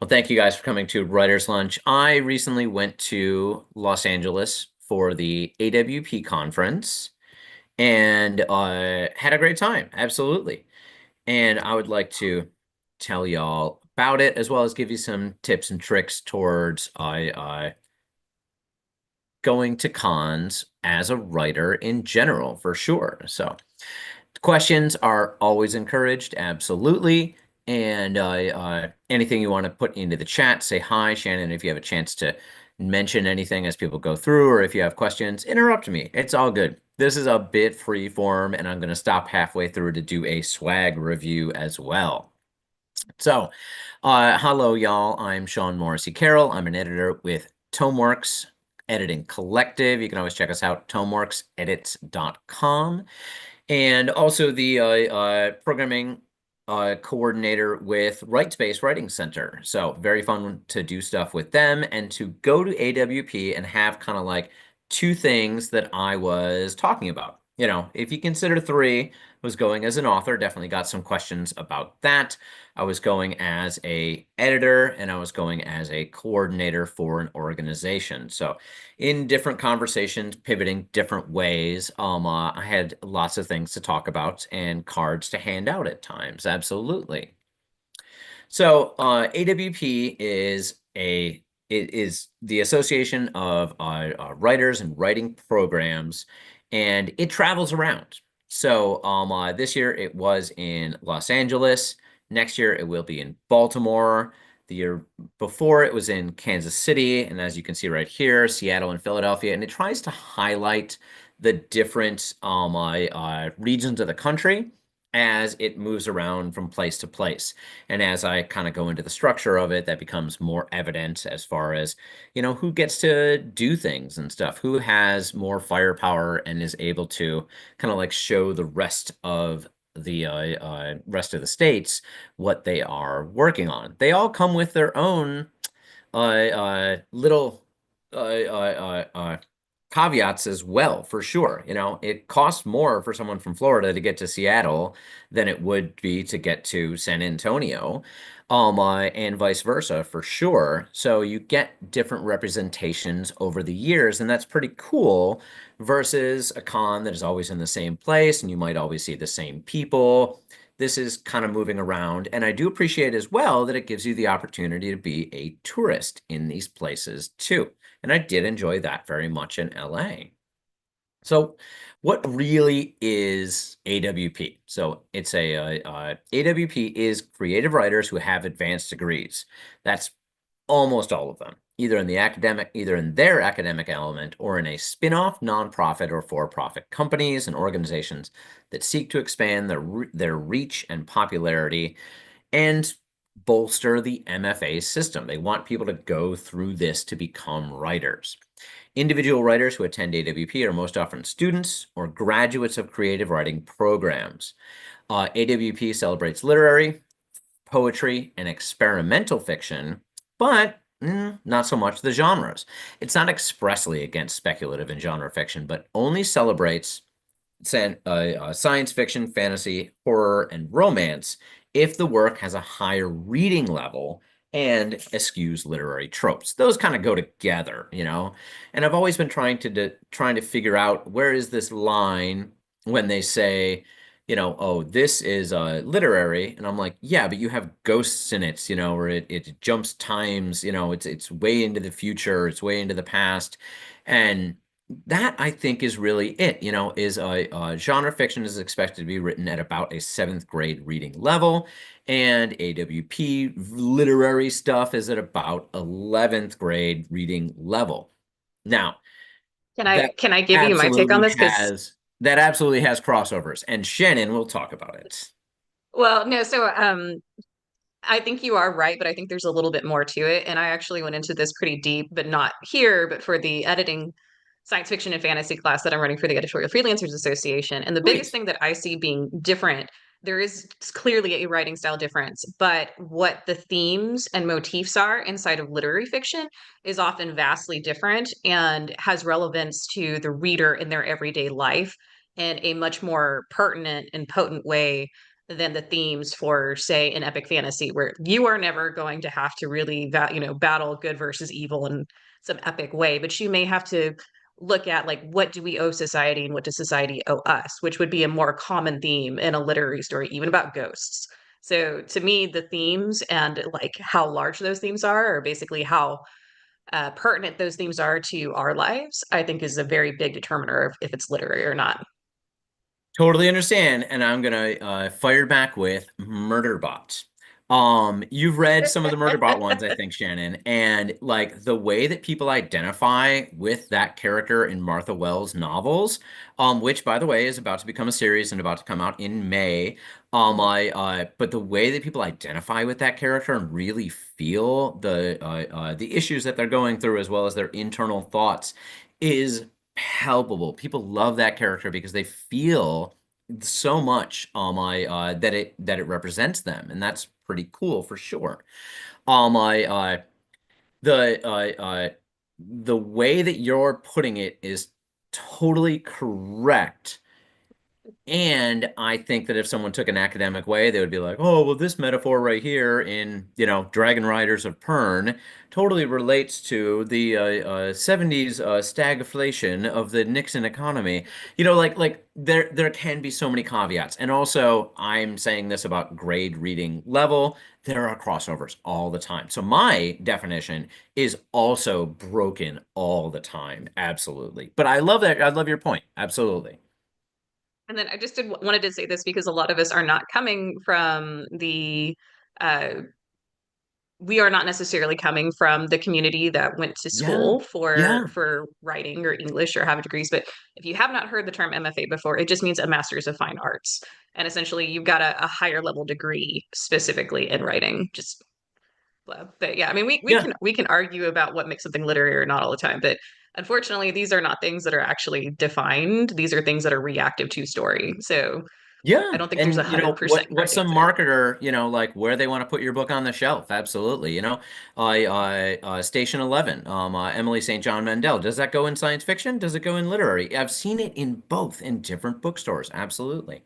Well, thank you guys for coming to Writer's Lunch. I recently went to Los Angeles for the AWP conference and had a great time. Absolutely. And I would like to tell y'all about it as well as give you some tips and tricks towards going to cons as a writer in general, for sure. So, questions are always encouraged, absolutely. And anything you want to put into the chat, say hi, Shannon. If you have a chance to mention anything as people go through, or if you have questions, interrupt me. It's all good. This is a bit free form, and I'm going to stop halfway through to do a swag review as well. So, hello, y'all. I'm Sean Morrissey Carroll. I'm an editor with Tomeworks Editing Collective. You can always check us out, tomeworksedits.com, and also the programming coordinator with Writespace Writing Center. So very fun to do stuff with them and to go to AWP and have kind of like two things that I was talking about. You know, if you consider three, was going as an author, definitely got some questions about that. I was going as a editor and I was going as a coordinator for an organization. So in different conversations, pivoting different ways. I had lots of things to talk about and cards to hand out at times. Absolutely. So AWP is the Association of Writers and Writing Programs, and it travels around. So this year it was in Los Angeles. Next year it will be in Baltimore. The year before it was in Kansas City, and as you can see right here, Seattle and Philadelphia. And it tries to highlight the different regions of the country as it moves around from place to place. And as I kind of go into the structure of it, that becomes more evident as far as, who gets to do things and stuff, who has more firepower and is able to kind of like show the rest of the states what they are working on. They all come with their own little uh, uh, uh, uh, caveats as well, for sure. It costs more for someone from Florida to get to Seattle than it would be to get to San Antonio, and vice versa, for sure. So you get different representations over the years, and that's pretty cool versus a con that is always in the same place, and you might always see the same people. This is kind of moving around, and I do appreciate as well that it gives you the opportunity to be a tourist in these places too. And I did enjoy that very much in LA. So, what really is AWP? So, it's AWP is creative writers who have advanced degrees. That's almost all of them, either in their academic element or in a spin-off nonprofit or for-profit companies and organizations that seek to expand their reach and popularity and bolster the MFA system. They want people to go through this to become writers. Individual writers who attend AWP are most often students or graduates of creative writing programs. AWP celebrates literary, poetry, and experimental fiction, but not so much the genres. It's not expressly against speculative and genre fiction, but only celebrates science fiction, fantasy, horror, and romance if the work has a higher reading level and eschews literary tropes. Those kind of go together. And I've always been trying to figure out where is this line when they say, oh, this is literary, and I'm like, yeah, but you have ghosts in it, or it jumps times, it's way into the future, it's way into the past, and that I think is really it, is genre fiction is expected to be written at about a seventh grade reading level, and AWP literary stuff is at about 11th grade reading level. Now, Can I that can I give you my take on absolutely this? Because has that absolutely has crossovers, and Shannon will talk about it. well, no, so I think you are right, but I think there's a little bit more to it. And I actually went into this pretty deep, but not here, but for the editing science fiction and fantasy class that I'm running for the Editorial Freelancers Association. And the biggest Please. thing that I see being different, there is clearly a writing style difference, but what the themes and motifs are inside of literary fiction is often vastly different and has relevance to the reader in their everyday life in a much more pertinent and potent way than the themes for, say, an epic fantasy, where you are never going to have to really battle good versus evil in some epic way, but you may have to look at like what do we owe society and what does society owe us, which would be a more common theme in a literary story, even about ghosts. So to me, the themes and like how large those themes are basically how pertinent those themes are to our lives, I think is a very big determiner of if it's literary or not. Totally understand, and I'm gonna fire back with Murderbot. You've read some of the Murderbot ones, I think, Shannon, and like the way that people identify with that character in Martha Wells' novels, which, by the way, is about to become a series and about to come out in May. But the way that people identify with that character and really feel the issues that they're going through, as well as their internal thoughts, is palpable. People love that character because they feel so much that it represents them, and that's pretty cool for sure. I the the way that you're putting it is totally correct. And I think that if someone took an academic way, they would be like, oh, well, this metaphor right here in, Dragon Riders of Pern totally relates to the 70s stagflation of the Nixon economy. Like there can be so many caveats. And also, I'm saying this about grade reading level, there are crossovers all the time. So my definition is also broken all the time. Absolutely. But I love that. I love your point. Absolutely. And then I just wanted to say this because a lot of us are not coming from the uh, we are not necessarily coming from the community that went to Yeah. school Yeah. for writing or English or have degrees. But if you have not heard the term MFA before, it just means a Master's of Fine Arts. And essentially, you've got a higher level degree specifically in writing. Just but yeah, I mean, Yeah. we can argue about what makes something literary or not all the time, but unfortunately, these are not things that are actually defined. These are things that are reactive to story. So Yeah. I don't think there's a And 100% what's correct some answer. marketer, like where they want to put your book on the shelf. Absolutely. Station 11, Emily St. John Mandel. Does that go in science fiction? Does it go in literary? I've seen it in both in different bookstores. Absolutely.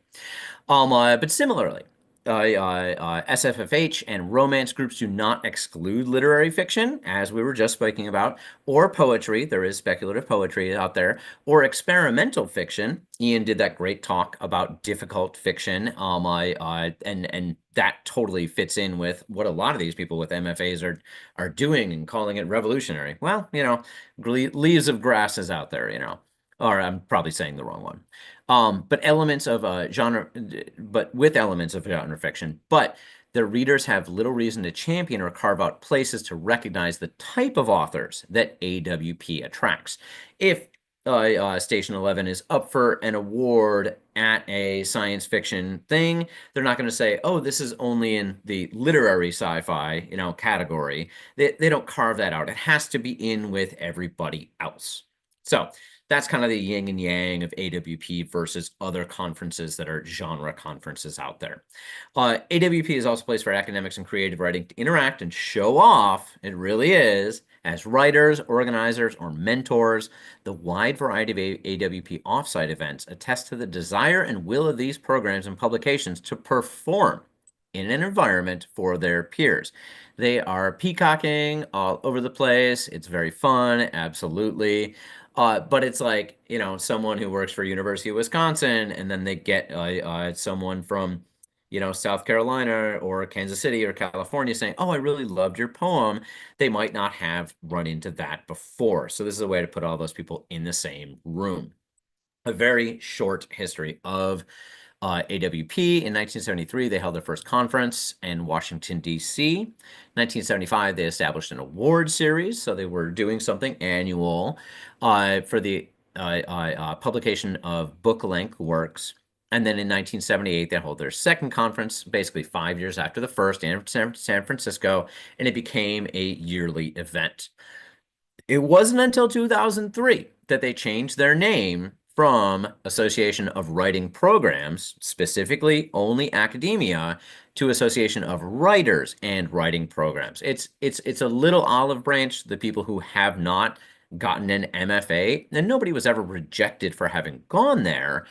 But similarly, SFFH and romance groups do not exclude literary fiction, as we were just speaking about, or poetry. There is speculative poetry out there, or experimental fiction. Ian did that great talk about difficult fiction, and that totally fits in with what a lot of these people with MFAs are doing and calling it revolutionary. Well, leaves of grass is out there, or I'm probably saying the wrong one. But elements of genre, but with elements of genre fiction. But the readers have little reason to champion or carve out places to recognize the type of authors that AWP attracts. If Station 11 is up for an award at a science fiction thing, they're not going to say, "Oh, this is only in the literary sci-fi, category." They don't carve that out. It has to be in with everybody else. So that's kind of the yin and yang of AWP versus other conferences that are genre conferences out there. AWP is also a place for academics and creative writing to interact and show off. It really is. As writers, organizers, or mentors, the wide variety of AWP offsite events attest to the desire and will of these programs and publications to perform in an environment for their peers. They are peacocking all over the place. It's very fun, absolutely. But it's like, someone who works for University of Wisconsin, and then they get someone from, South Carolina or Kansas City or California saying, "Oh, I really loved your poem." They might not have run into that before. So this is a way to put all those people in the same room. A very short history of AWP. In 1973, they held their first conference in Washington, D.C. 1975, they established an award series, so they were doing something annual for the publication of book-length works. And then in 1978, they hold their second conference, basically 5 years after the first in San Francisco, and it became a yearly event. It wasn't until 2003 that they changed their name from Association of Writing Programs, specifically only academia, to Association of Writers and Writing Programs. It's a little olive branch, the people who have not gotten an MFA, and nobody was ever rejected for having gone there.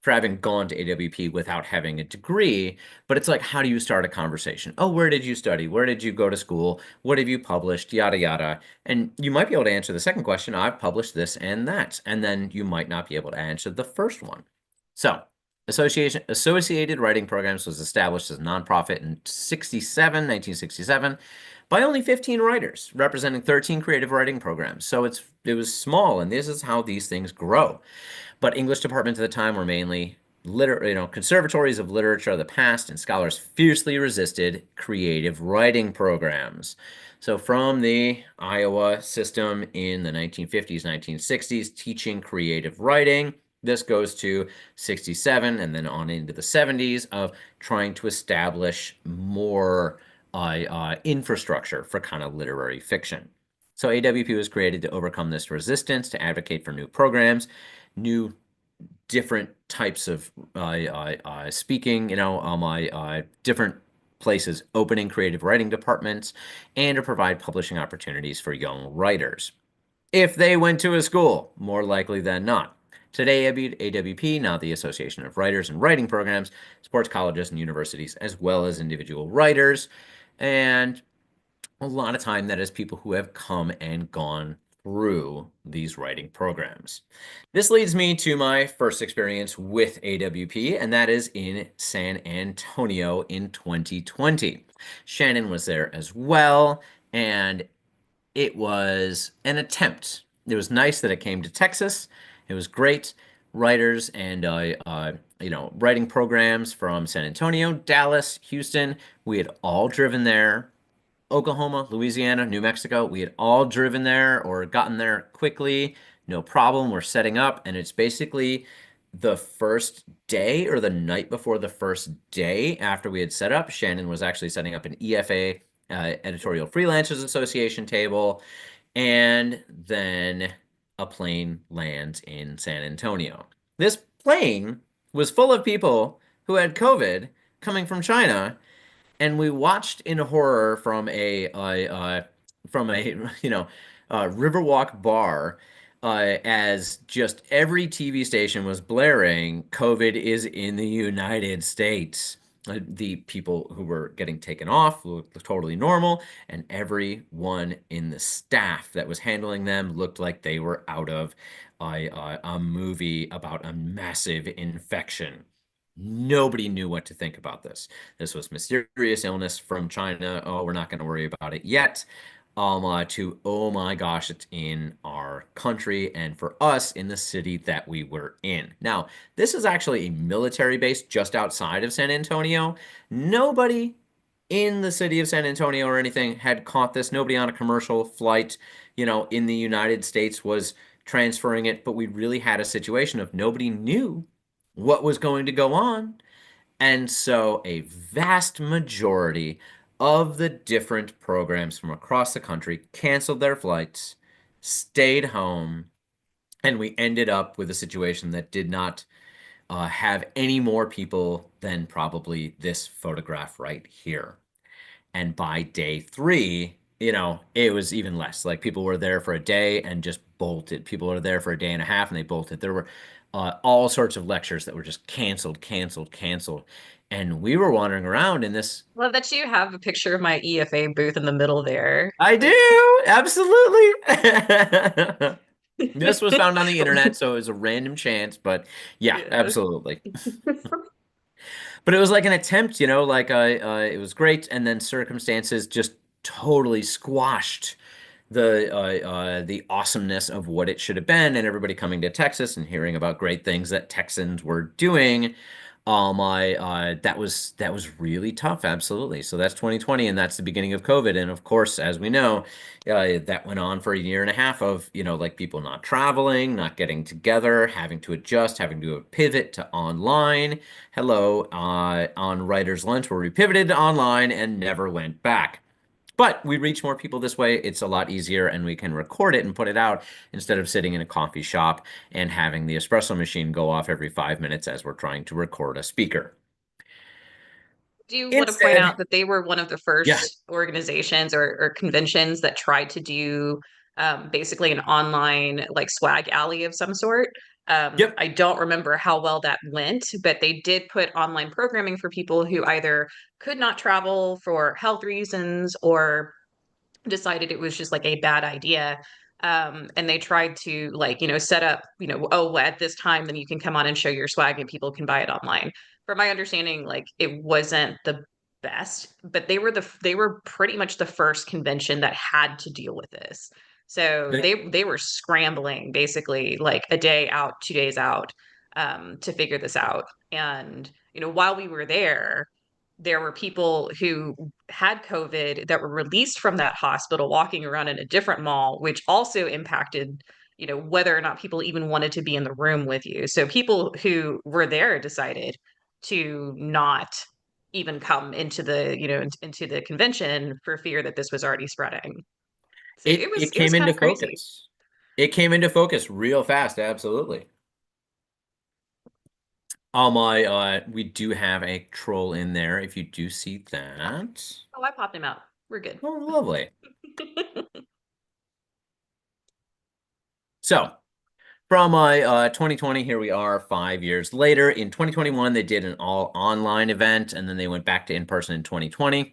for having gone to AWP without having a degree, but it's like, how do you start a conversation? Oh, where did you study? Where did you go to school? What have you published? Yada, yada. And you might be able to answer the second question, I've published this and that. And then you might not be able to answer the first one. So, Associated Writing Programs was established as a nonprofit in 1967, by only 15 writers, representing 13 creative writing programs. So it was small, and this is how these things grow. But English departments at the time were mainly conservatories of literature of the past, and scholars fiercely resisted creative writing programs. So, from the Iowa system in the 1950s, 1960s, teaching creative writing, this goes to 67 and then on into the 70s of trying to establish more infrastructure for kind of literary fiction. So AWP was created to overcome this resistance, to advocate for new programs, new different types of speaking, different places opening creative writing departments, and to provide publishing opportunities for young writers. If they went to a school, more likely than not. Today, AWP, now the Association of Writers and Writing Programs, supports colleges and universities as well as individual writers. And a lot of time that is people who have come and gone through these writing programs. This leads me to my first experience with AWP, and that is in San Antonio in 2020. Shannon was there as well, and it was an attempt. It was nice that it came to Texas. It was great. Writers and writing programs from San Antonio, Dallas, Houston. We had all driven there. Oklahoma, Louisiana, New Mexico. We had all driven there or gotten there quickly. No problem. We're setting up, and it's basically the first day or the night before the first day after we had set up. Shannon was actually setting up an EFA, Editorial Freelancers Association table, and then a plane lands in San Antonio. This plane was full of people who had COVID coming from China, and we watched in horror from a Riverwalk bar as just every TV station was blaring, "COVID is in the United States." The people who were getting taken off looked totally normal, and everyone in the staff that was handling them looked like they were out of a movie about a massive infection. Nobody knew what to think about this. This was mysterious illness from China. Oh, we're not going to worry about it yet. To, oh my gosh, it's in our country and for us in the city that we were in. Now, this is actually a military base just outside of San Antonio. Nobody in the city of San Antonio or anything had caught this. Nobody on a commercial flight, in the United States was transferring it, but we really had a situation of nobody knew what was going to go on. And so a vast majority of the different programs from across the country canceled their flights, stayed home, and we ended up with a situation that did not have any more people than probably this photograph right here. And by day three, it was even less. Like people were there for a day and just bolted. People were there for a day and a half and they bolted. There were all sorts of lectures that were just canceled, canceled, canceled. And we were wandering around in this. Love that you have a picture of my EFA booth in the middle there. I Like, do, absolutely. This was found on the internet, so it was a random chance, but yeah, yeah. absolutely. But it was like an attempt, it was great, and then circumstances just totally squashed the awesomeness of what it should have been, and everybody coming to Texas and hearing about great things that Texans were doing. I that was really tough, absolutely. So that's 2020, and that's the beginning of COVID, and of course, as we know, that went on for a year and a half of like people not traveling, not getting together, having to adjust, having to pivot to online. Hello, on Writer's Lunch, where we pivoted to online and never went back. But we reach more people this way. It's a lot easier, and we can record it and put it out instead of sitting in a coffee shop and having the espresso machine go off every 5 minutes as we're trying to record a speaker. Do you want to point Instead, out that they were one of the yeah, first organizations or conventions that tried to do basically an online like swag alley of some sort? Yep. I don't remember how well that went, but they did put online programming for people who either could not travel for health reasons or decided it was just like a bad idea. And they tried to like, set up, oh, at this time, then you can come on and show your swag and people can buy it online. From my understanding, like it wasn't the best, but they were pretty much the first convention that had to deal with this. So They- they were scrambling basically like a day out, 2 days out, to figure this out. And while we were there were people who had COVID that were released from that hospital walking around in a different mall, which also impacted, whether or not people even wanted to be in the room with you. So people who were there decided to not even come into into the convention for fear that this was already spreading. So it it it was came kind into of crazy. focus. It came into focus real fast, absolutely. Oh my, we do have a troll in there if you do see that. Oh, I popped him out. We're good. Oh, lovely. So, from my 2020, here we are 5 years later. In 2021, they did an all online event, and then they went back to in person in 2020.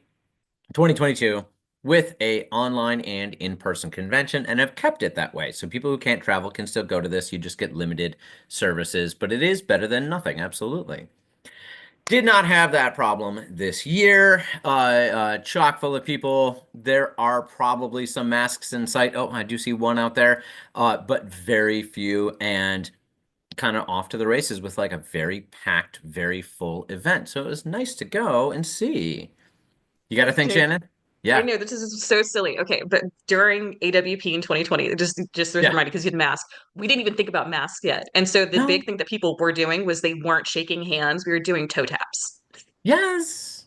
2022 with a online and in-person convention and have kept it that way. So people who can't travel can still go to this. You just get limited services, but it is better than nothing. Absolutely. Did not have that problem this year. Chock full of people. There are probably some masks in sight. Oh, I do see one out there, but very few and kind of off to the races with like a very packed, very full event. So it was nice to go and see. You got to think, Okay. Shannon? I Yeah. know this is so silly. Okay, but during AWP in 2020, just was Yeah. reminded because you had mask, we didn't even think about masks yet. And so the big No. thing that people were doing was they weren't shaking hands. We were doing toe taps. Yes.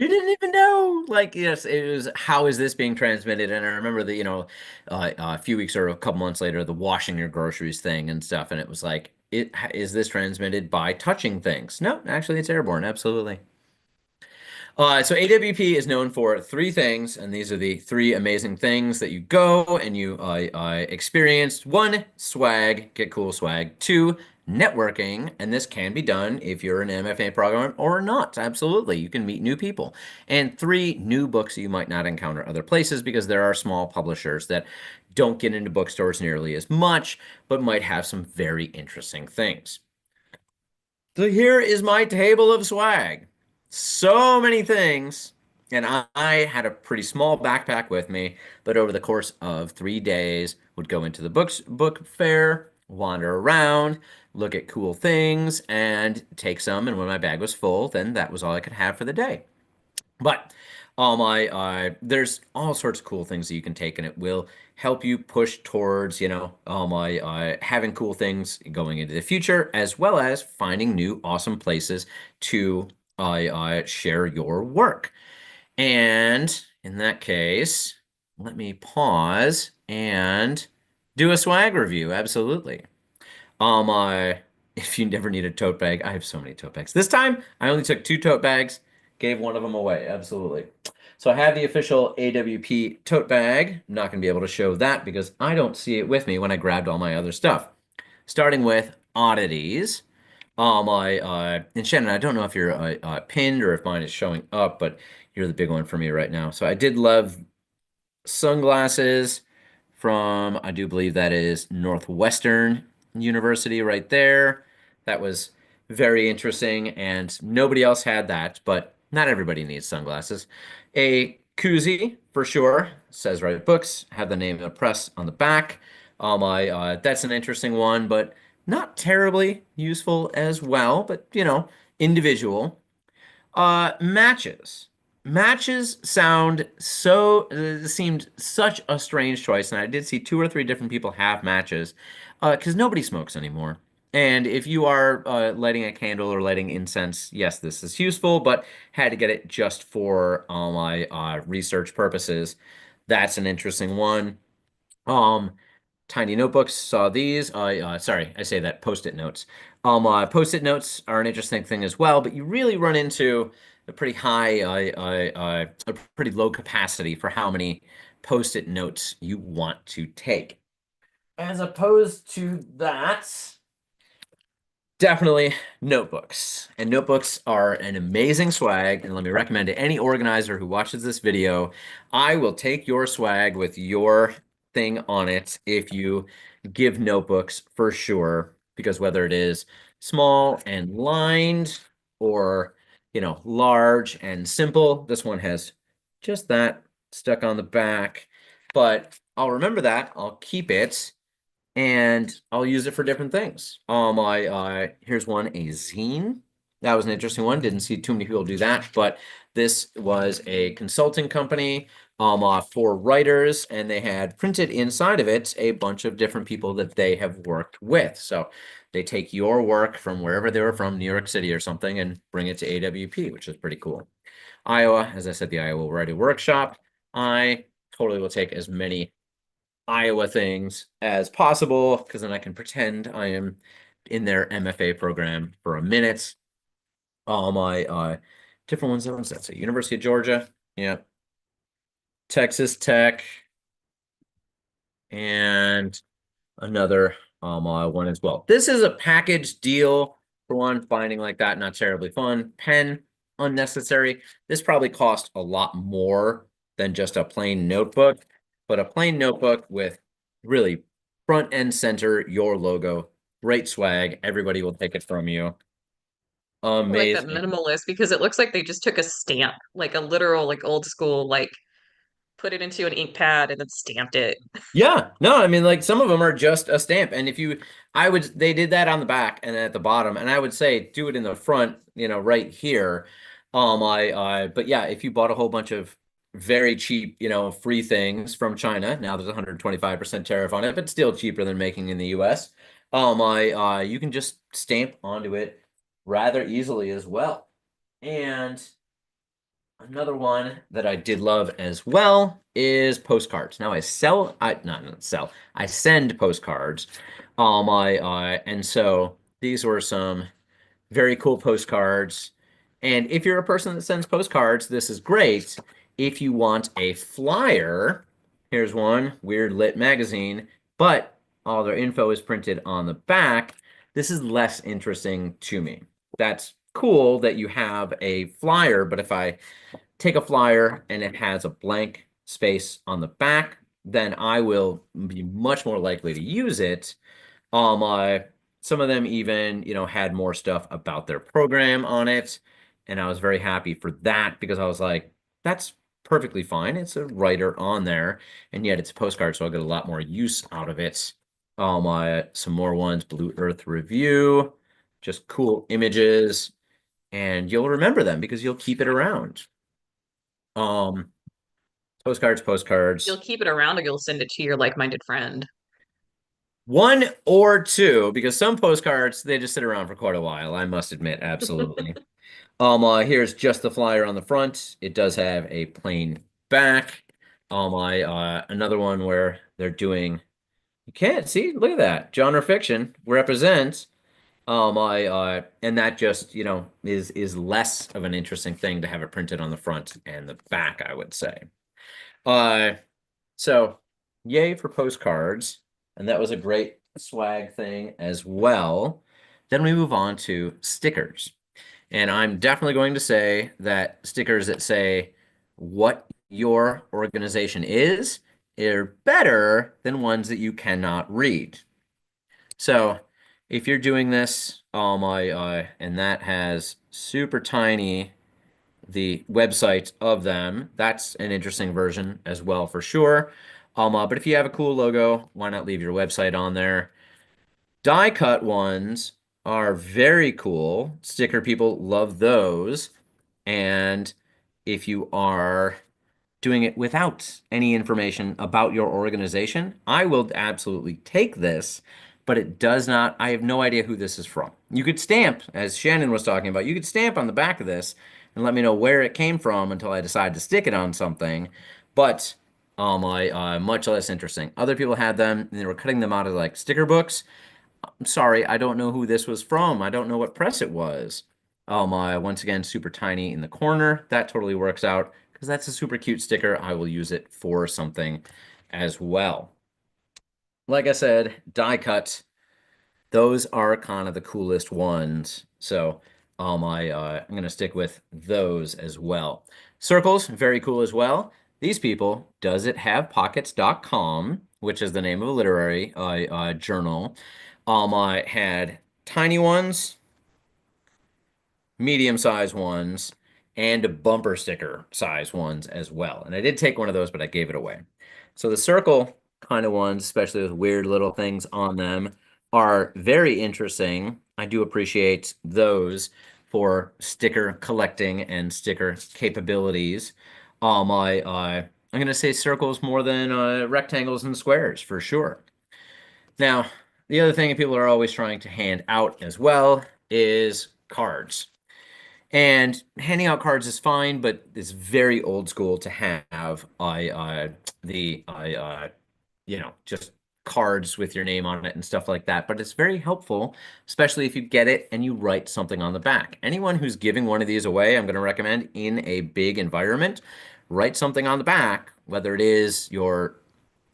You didn't even know. Like, yes, it was how is this being transmitted? And I remember the, a few weeks or a couple months later, the washing your groceries thing and stuff. And it was like, is this transmitted by touching things? No, actually, it's airborne. Absolutely. So AWP is known for three things, and these are the three amazing things that you go and you experienced. One, swag, get cool swag. Two, networking, and this can be done if you're an MFA program or not. Absolutely, you can meet new people. And three, new books you might not encounter other places because there are small publishers that don't get into bookstores nearly as much, but might have some very interesting things. So here is my table of swag. So many things. And I had a pretty small backpack with me, but over the course of 3 days, would go into the book fair, wander around, look at cool things, and take some. And when my bag was full, then that was all I could have for the day. But all my there's all sorts of cool things that you can take, and it will help you push towards, all my having cool things going into the future, as well as finding new awesome places to share your work. And in that case, let me pause and do a swag review. Absolutely. If you never need a tote bag, I have so many tote bags. This time, I only took two tote bags, gave one of them away. Absolutely. So I have the official AWP tote bag. I'm not going to be able to show that because I don't see it with me when I grabbed all my other stuff. Starting with oddities. And Shannon, I don't know if you're pinned or if mine is showing up, but you're the big one for me right now. So I did love sunglasses from, I do believe that is Northwestern University right there. That was very interesting, and nobody else had that, but not everybody needs sunglasses. A koozie for sure, says Write Books, have the name of the press on the back. That's an interesting one, but not terribly useful as well, but individual. Matches. Matches seemed such a strange choice, and I did see two or three different people have matches, because nobody smokes anymore. And if you are lighting a candle or lighting incense, yes, this is useful, but had to get it just for my research purposes. That's an interesting one. Um, Tiny notebooks, saw these. Sorry, I say that post-it notes. Post-it notes are an interesting thing as well, but you really run into a pretty high, a pretty low capacity for how many post-it notes you want to take. As opposed to that, Definitely notebooks. And notebooks are an amazing swag. And let me recommend to any organizer who watches this video, I will take your swag with your thing on it if you give notebooks for sure. Because whether it is small and lined or, large and simple, this one has just that stuck on the back. But I'll remember that. I'll keep it and I'll use it for different things. I here's one, a zine. That was an interesting one. Didn't see too many people do that, but this was a consulting company for writers, and they had printed inside of it a bunch of different people that they have worked with. So they take your work from wherever they were from, New York City or something, and bring it to AWP, which is pretty cool. Iowa, as I said, the Iowa Writing Workshop. I totally will take as many Iowa things as possible because then I can pretend I am in their MFA program for a minute. All my different ones. That one's that's a University of Georgia, yeah, Texas Tech, and another one as well. This is a package deal for one. Finding like that not terribly fun. Pen unnecessary. This probably cost a lot more than just a plain notebook, but a plain notebook with really front and center your logo. Great swag. Everybody will take it from you. I like that Amazing. minimalist because it looks like they just took a stamp, like a literal, like old school, like put it into an ink pad and then stamped it. Yeah, no, I mean, like some of them are just a stamp, and if you, they did that on the back and at the bottom, and I would say do it in the front, right here. But yeah, if you bought a whole bunch of very cheap, free things from China, now there's 125% tariff on it, but still cheaper than making in the US. You can just stamp onto it rather easily as well. And another one that I did love as well is postcards. Now I not sell, I send postcards. And so these were some very cool postcards. And if you're a person that sends postcards, this is great. If you want a flyer, here's one, Weird Lit Magazine, but all their info is printed on the back. This is less interesting to me. That's cool that you have a flyer, but if I take a flyer and it has a blank space on the back, then I will be much more likely to use it. Some of them even, had more stuff about their program on it, and I was very happy for that because I was like, that's perfectly fine. It's a writer on there, and yet it's a postcard, so I'll get a lot more use out of it. Some more ones, Blue Earth Review, just cool images, and you'll remember them because you'll keep it around. Um, postcards, You'll postcards. keep it around or you'll send it to your like-minded friend. One or two, because some postcards they just sit around for quite a while, I must admit, absolutely. Here's just the flyer on the front. It does have a plain back. I Another one where they're doing you can't see, look at that. Genre fiction represents. I And that just, is less of an interesting thing to have it printed on the front and the back, I would say. Uh So, yay for postcards. And that was a great swag thing as well. Then we move on to stickers. And I'm definitely going to say that stickers that say what your organization is are better than ones that you cannot read. So, if you're doing this, and that has super tiny the website of them. That's an interesting version as well for sure. But if you have a cool logo, why not leave your website on there? Die cut ones are very cool. Sticker people love those. And if you are doing it without any information about your organization, I will absolutely take this, but it does not, I have no idea who this is from. You could stamp, as Shannon was talking about, you could stamp on the back of this and let me know where it came from until I decide to stick it on something, but much less interesting. Other people had them and they were cutting them out of like sticker books. I'm sorry, I don't know who this was from. I don't know what press it was. Once again, super tiny in the corner. That totally works out because that's a super cute sticker. I will use it for something as well. Like I said, die cut. Those are kind of the coolest ones. So I'm gonna stick with those as well. Circles, very cool as well. These people, does it have pockets.com, which is the name of a literary journal. I had tiny ones, medium-sized ones, and bumper sticker size ones as well. And I did take one of those, but I gave it away. So the circle kind of ones, especially with weird little things on them, are very interesting. I do appreciate those for sticker collecting and sticker capabilities. I'm gonna say circles more than rectangles and squares for sure. Now, the other thing people are always trying to hand out as well is cards. And handing out cards is fine, but it's very old school to have the just cards with your name on it and stuff like that. But it's very helpful, especially if you get it and you write something on the back. Anyone who's giving one of these away, I'm going to recommend in a big environment, write something on the back, whether it is your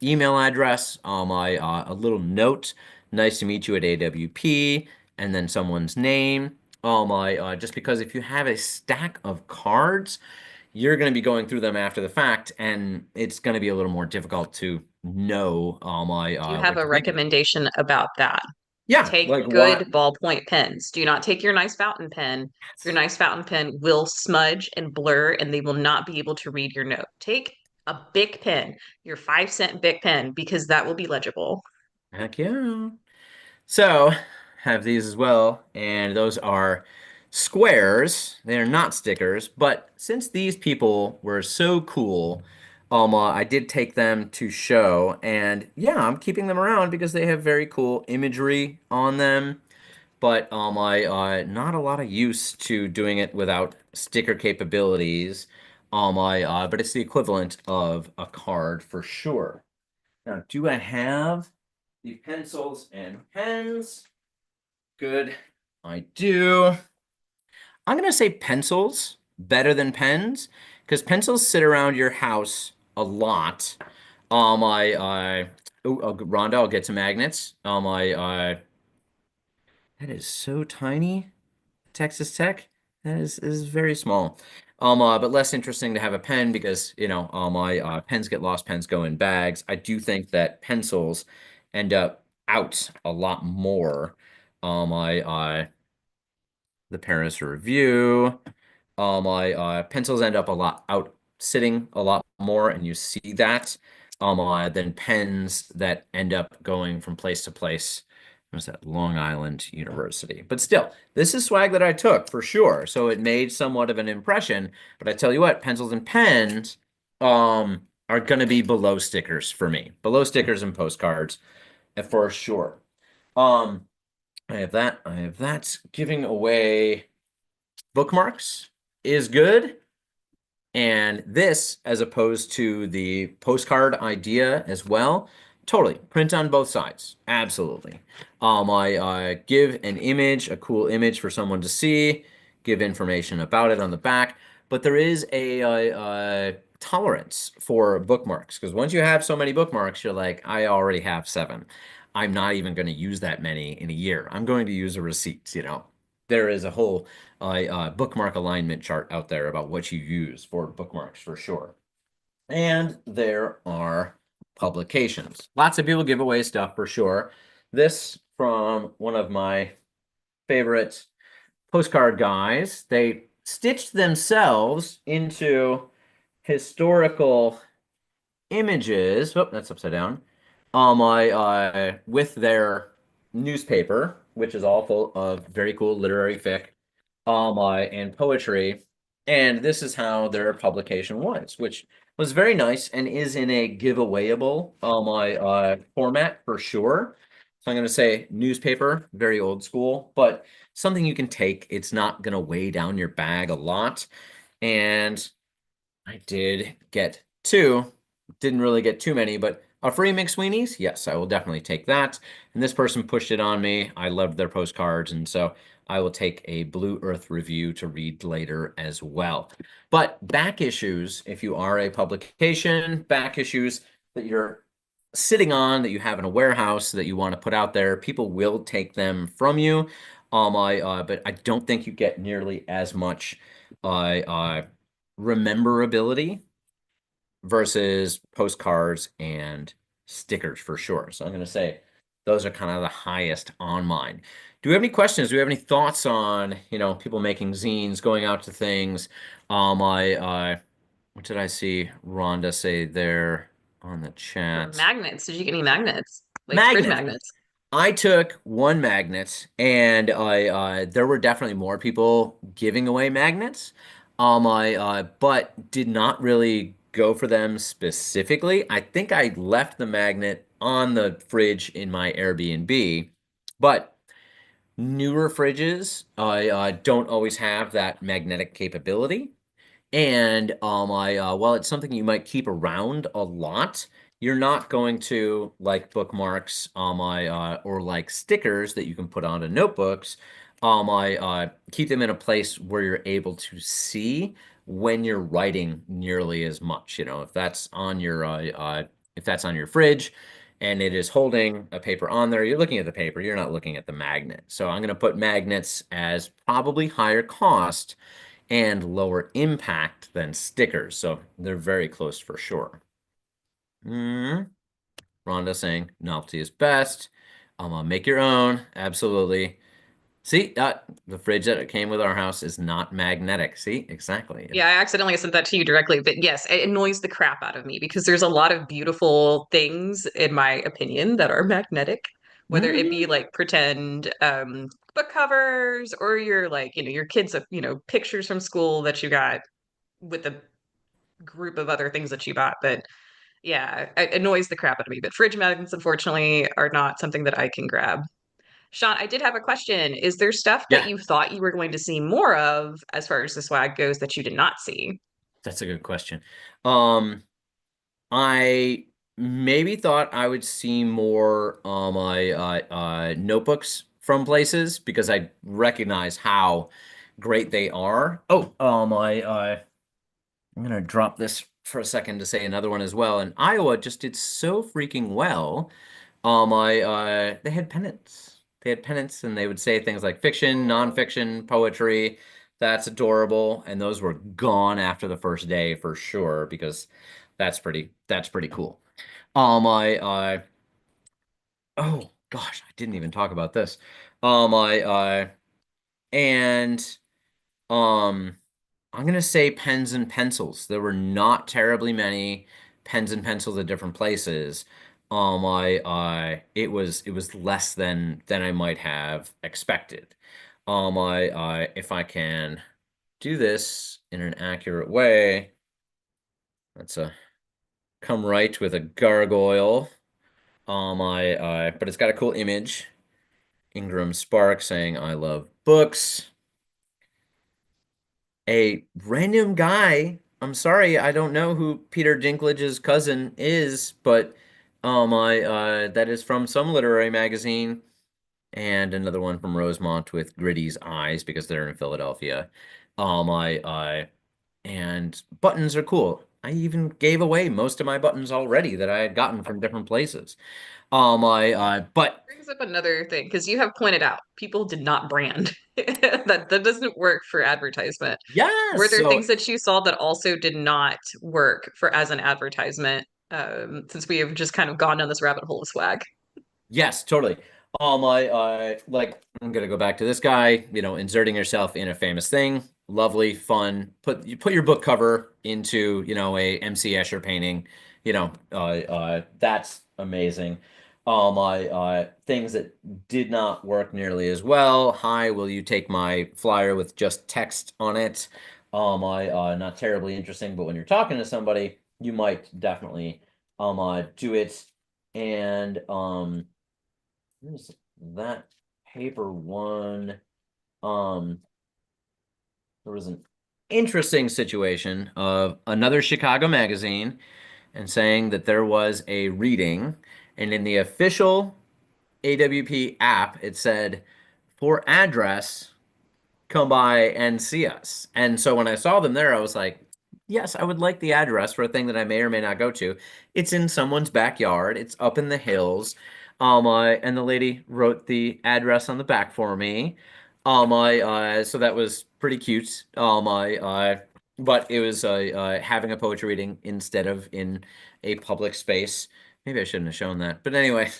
email address, a little note, nice to meet you at AWP, and then someone's name. Just because if you have a stack of cards, you're going to be going through them after the fact, and it's going to be a little more difficult to know Do you have what a to think of. recommendation about that? Yeah, Take like good what? ballpoint pens. Do not take your nice fountain pen. Your nice fountain pen will smudge and blur, and they will not be able to read your note. Take a Bic pen, your 5 cent Bic pen, because that will be legible. Heck yeah. So, have these as well, and those are squares. They are not stickers, but since these people were so cool, I did take them to show, and yeah, I'm keeping them around because they have very cool imagery on them. But I not a lot of use to doing it without sticker capabilities. But it's the equivalent of a card for sure. Now, do I have the pencils and pens? Good. I do. I'm gonna say pencils better than pens because pencils sit around your house a lot. Rhonda, I'll get to magnets. That is so tiny. Texas Tech. That is very small. But less interesting to have a pen because, my pens get lost, pens go in bags. I do think that pencils end up out a lot more. I the Paris Review. My pencils end up a lot out sitting a lot more, and you see that than pens that end up going from place to place. Was that Long Island University? But still, this is swag that I took for sure. So it made somewhat of an impression. But I tell you what, pencils and pens are going to be below stickers for me, below stickers and postcards for sure. Um, I have that. I have that. Giving away bookmarks is good. And this, as opposed to the postcard idea as well, totally print on both sides. Absolutely. I give an image, a cool image for someone to see, give information about it on the back. But there is a tolerance for bookmarks because once you have so many bookmarks, you're like, I already have 7. I'm not even going to use that many in a year. I'm going to use a receipt. There is a whole bookmark alignment chart out there about what you use for bookmarks for sure. And there are publications. Lots of people give away stuff for sure. This from one of my favorite postcard guys. They stitched themselves into historical images. Oh, that's upside down. With their newspaper, which is all full of very cool literary fic, and poetry. And this is how their publication was, which was very nice and is in a giveawayable format for sure. So I'm going to say newspaper, very old school, but something you can take. It's not going to weigh down your bag a lot. And I did get 2. Didn't really get too many, but a free McSweeney's? Yes, I will definitely take that. And this person pushed it on me. I loved their postcards, and so I will take a Blue Earth review to read later as well. But back issues, if you are a publication, back issues that you're sitting on that you have in a warehouse that you want to put out there, people will take them from you. But I don't think you get nearly as much rememberability versus postcards and stickers for sure. So I'm going to say those are kind of the highest on mine. Do we have any questions? Do we have any thoughts on, people making zines, going out to things? What did I see Rhonda say there on the Or chat? magnets. Did you get any magnets? Like fridge Magnets. magnets? I took one magnet, and there were definitely more people giving away magnets. I but did not really go for them specifically. I think I left the magnet on the fridge in my Airbnb, but newer fridges don't always have that magnetic capability. And while it's something you might keep around a lot, you're not going to like bookmarks or like stickers that you can put onto notebooks. I keep them in a place where you're able to see when you're writing nearly as much. If that's on your fridge and it is holding a paper on there, you're looking at the paper, you're not looking at the magnet. So I'm going to put magnets as probably higher cost and lower impact than stickers. So they're very close for sure. Mm. Rhonda saying novelty is best. I'm gonna make your own. Absolutely. See, the fridge that came with our house is not magnetic. See, exactly. Yeah, I accidentally sent that to you directly, but yes, it annoys the crap out of me because there's a lot of beautiful things, in my opinion, that are magnetic, whether it be Mhm. like pretend book covers or your like, your kids, pictures from school that you got with a group of other things that you bought. But yeah, it annoys the crap out of me. But fridge magnets, unfortunately, are not something that I can grab. Sean, I did have a question. Is there stuff that Yeah, you thought you were going to see more of as far as the swag goes that you did not see? that's a good question. Um, I maybe thought I would see more notebooks from places because I recognize how great they are. Oh, I'm gonna drop this for a second to say another one as well. And Iowa just did so freaking well. They had pennants. They had pennants, and they would say things like fiction, nonfiction, poetry. That's adorable. And those were gone after the first day for sure because that's pretty cool. I oh gosh, I didn't even talk about this. I and I'm gonna say pens and pencils. There were not terribly many pens and pencils at different places. It was less than I might have expected. If I can do this in an accurate way, let's come right with a gargoyle. But it's got a cool image. Ingram Spark saying, "I love books." A random guy. I'm sorry, I don't know who Peter Dinklage's cousin is, but I that is from some literary magazine, and another one from Rosemont with Gritty's eyes because they're in Philadelphia. I and buttons are cool. I even gave away most of my buttons already that I had gotten from different places. But Brings up another thing because you have pointed out people did not brand. That doesn't work for advertisement. yes, Were there so things that you saw that also did not work for as an advertisement? Since we have just kind of gone down this rabbit hole of swag. yes, totally. Like I'm gonna go back to this guy, inserting yourself in a famous thing. Lovely, fun. You put your book cover into, a MC Escher painting. That's amazing. Things that did not work nearly as well. Hi, will you take my flyer with just text on it? I Not terribly interesting, but when you're talking to somebody, you might definitely do it. And Here's that paper one. Um, there was an interesting situation of another Chicago magazine and saying that there was a reading, and in the official AWP app, it said, for address, come by and see us. And so when I saw them there, I was like, Yes, I would like the address for a thing that I may or may not go to. It's in someone's backyard. It's up in the hills. And the lady wrote the address on the back for me. So that was pretty cute. But it was having a poetry reading instead of in a public space. Maybe I shouldn't have shown that. But anyway,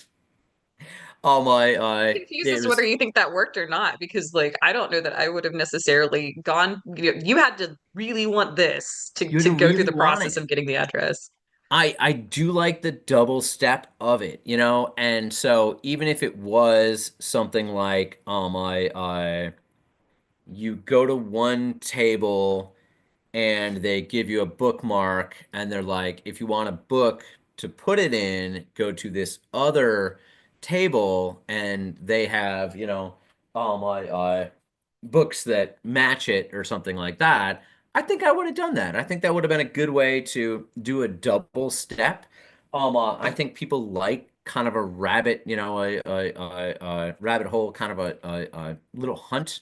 Confused as to whether there's you think that worked or not, because like I don't know that I would have necessarily gone. You had to really want this you had to to go through really the want process it. of getting the address. I do like the double step of it, and so even if it was something like you go to one table and they give you a bookmark and they're like, if you want a book to put it in, go to this other table and they have, books that match it or something like that. I think I would have done that. I think that would have been a good way to do a double step. I think people like kind of a rabbit, a rabbit hole, kind of a little hunt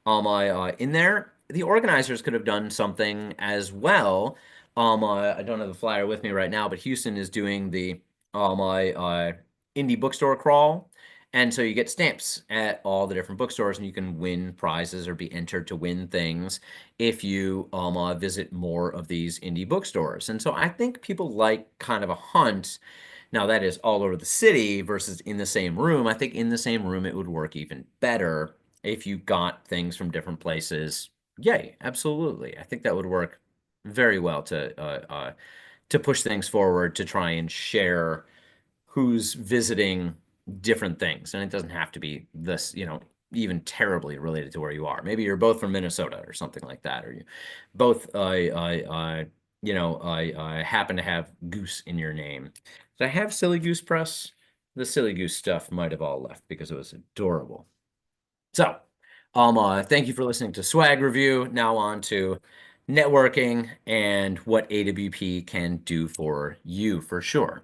in there. The organizers could have done something as well. I don't have the flyer with me right now, but Houston is doing the indie bookstore crawl, and so you get stamps at all the different bookstores, and you can win prizes or be entered to win things if you visit more of these indie bookstores. And so I think people like kind of a hunt. Now, that is all over the city versus in the same room. I think in the same room it would work even better if you got things from different places. Yay, absolutely. I think that would work very well to push things forward to try and share who's visiting different things. And it doesn't have to be this, even terribly related to where you are. Maybe you're both from Minnesota or something like that, or you both, happen to have goose in your name. Did I have Silly Goose Press? The Silly Goose stuff might have all left because it was adorable. So, thank you for listening to Swag Review. Now on to networking and what AWP can do for you for sure.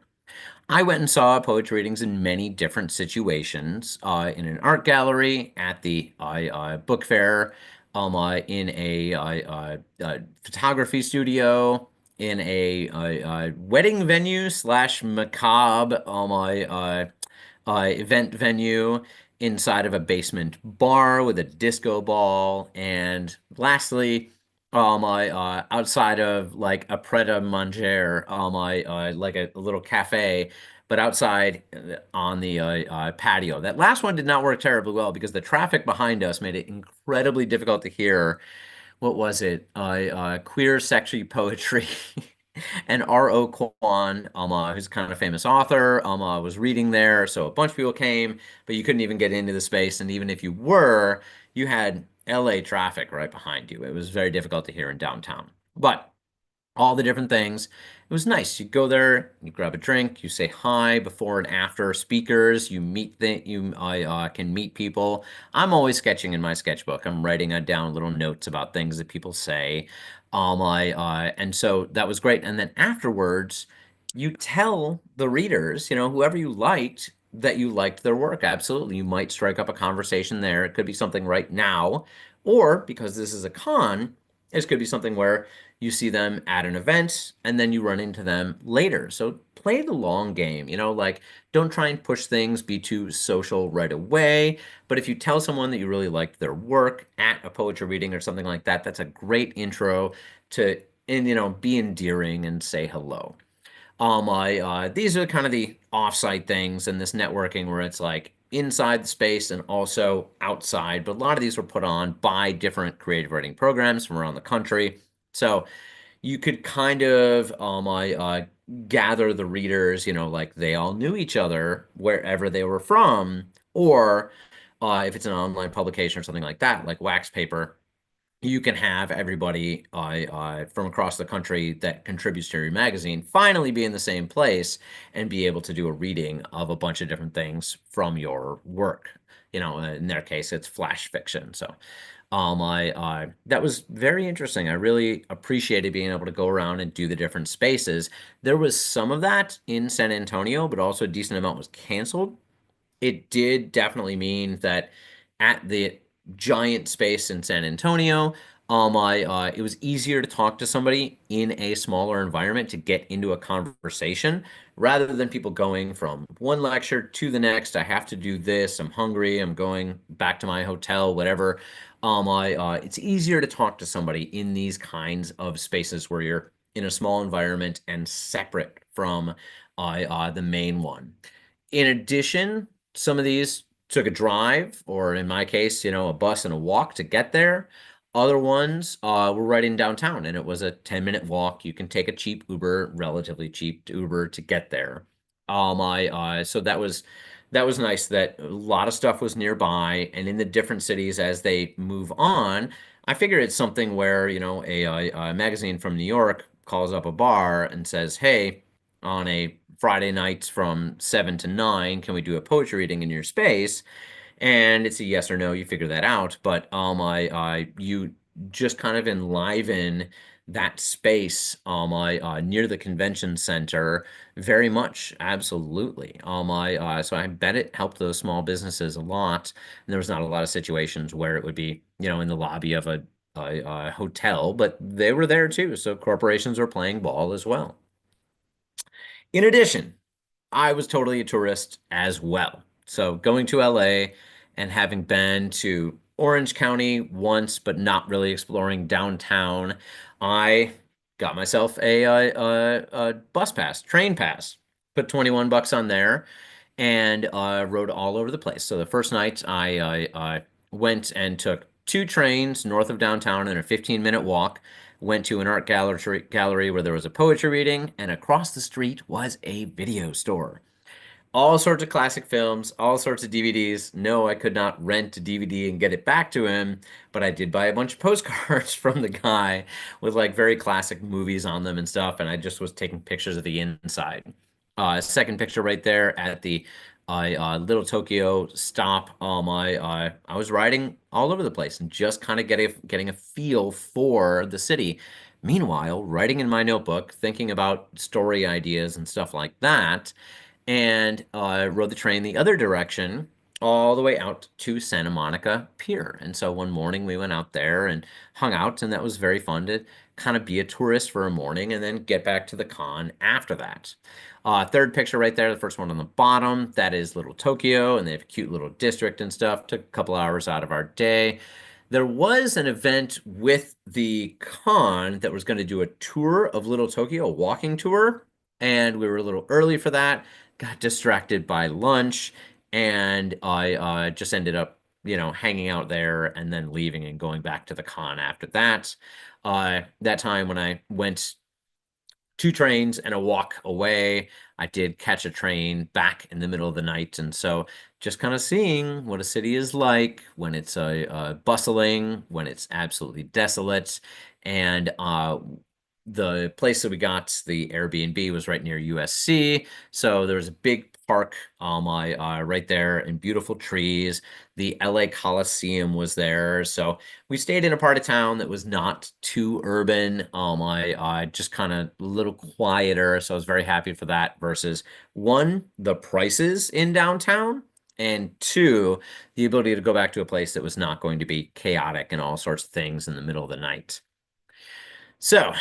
I went and saw poetry readings in many different situations, in an art gallery, at the book fair, in a photography studio, in a wedding venue slash macabre event venue, inside of a basement bar with a disco ball, and lastly, outside of like a pret a manger, like a little cafe, but outside on the patio. That last one did not work terribly well because the traffic behind us made it incredibly difficult to hear. What was it? Queer sexy poetry. And R.O. Kwan, who's kind of a famous author, was reading there. So a bunch of people came, but you couldn't even get into the space. And even if you were, you had LA traffic right behind you. It was very difficult to hear in downtown. But all the different things. It was nice. You go there, you grab a drink, you say hi before and after speakers, you meet the you can meet people. I'm always sketching in my sketchbook. I'm writing down little notes about things that people say. And so that was great. And then afterwards, you tell the readers, whoever you liked, that you liked their work. Absolutely. You might strike up a conversation there. It could be something right now, or because this is a con, this could be something where you see them at an event and then you run into them later. So play the long game, like don't try and push things, be too social right away. But if you tell someone that you really liked their work at a poetry reading or something like that, that's a great intro to, and be endearing and say hello. These are kind of the offsite things and this networking where it's like inside the space and also outside. But a lot of these were put on by different creative writing programs from around the country. So you could kind of gather the readers, like they all knew each other wherever they were from, or if it's an online publication or something like that, like Wax Paper, you can have everybody from across the country that contributes to your magazine finally be in the same place and be able to do a reading of a bunch of different things from your work. In their case, it's flash fiction. So that was very interesting. I really appreciated being able to go around and do the different spaces. There was some of that in San Antonio, but also a decent amount was canceled. It did definitely mean that at the giant space in San Antonio, It was easier to talk to somebody in a smaller environment to get into a conversation rather than people going from one lecture to the next. I have to do this. I'm hungry. I'm going back to my hotel, whatever. It's easier to talk to somebody in these kinds of spaces where you're in a small environment and separate from the main one. In addition, some of these took a drive, or in my case, a bus and a walk to get there. Other ones were right in downtown, and it was a 10-minute walk. You can take a cheap Uber, relatively cheap Uber, to get there. So that was nice that a lot of stuff was nearby, and in the different cities as they move on, I figure it's something where, a magazine from New York calls up a bar and says, "Hey, on a Friday night from 7 to 9, can we do a poetry reading in your space?" And it's a yes or no. You figure that out. But you just kind of enliven that space near the convention center very much. Absolutely. So I bet it helped those small businesses a lot. And there was not a lot of situations where it would be, in the lobby of a hotel, but they were there too. So corporations were playing ball as well. In addition, I was totally a tourist as well. So going to LA and having been to Orange County once, but not really exploring downtown, I got myself a bus pass, train pass, put 21 bucks on there, and rode all over the place. So the first night I went and took two trains north of downtown and a 15-minute walk. Went to an art gallery where there was a poetry reading, and across the street was a video store. All sorts of classic films, all sorts of DVDs. No, I could not rent a DVD and get it back to him, but I did buy a bunch of postcards from the guy with like very classic movies on them and stuff, and I just was taking pictures of the inside. Second picture right there at the Little Tokyo stop. I was riding all over the place and just kind of getting a feel for the city. Meanwhile, writing in my notebook, thinking about story ideas and stuff like that, and rode the train the other direction all the way out to Santa Monica Pier. And so one morning we went out there and hung out, and that was very fun to kind of be a tourist for a morning and then get back to the con after that. Third picture right there, the first one on the bottom, that is Little Tokyo, and they have a cute little district and stuff. Took a couple hours out of our day. There was an event with the con that was going to do a tour of Little Tokyo, a walking tour, and we were a little early for that. Got distracted by lunch, and I just ended up, hanging out there and then leaving and going back to the con after that. That time when I went two trains and a walk away. I did catch a train back in the middle of the night. And so just kind of seeing what a city is like when it's bustling, when it's absolutely desolate. And the place that we got, the Airbnb, was right near USC. So there was a big park right there and beautiful trees. The LA Coliseum was there. So we stayed in a part of town that was not too urban. I just kind of a little quieter, so I was very happy for that. Versus one, the prices in downtown, and two, the ability to go back to a place that was not going to be chaotic and all sorts of things in the middle of the night. So,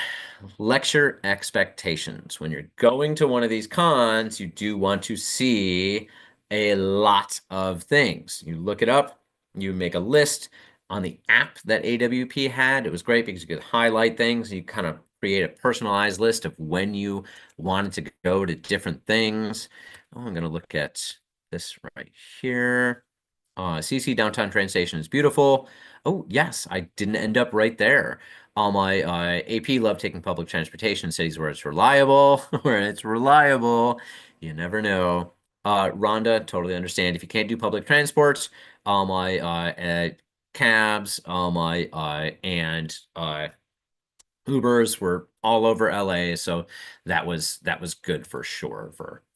lecture expectations. When you're going to one of these cons, you do want to see a lot of things. You look it up, you make a list on the app that AWP had. It was great because you could highlight things. You kind of create a personalized list of when you wanted to go to different things. Oh, I'm going to look at this right here. CC Downtown Train Station is beautiful. Oh, yes, I didn't end up right there. All my AP love taking public transportation in cities where it's reliable, where it's reliable. You never know. Rhonda, totally understand. If you can't do public transports, all my cabs, all my and Ubers were all over LA, so that was good for sure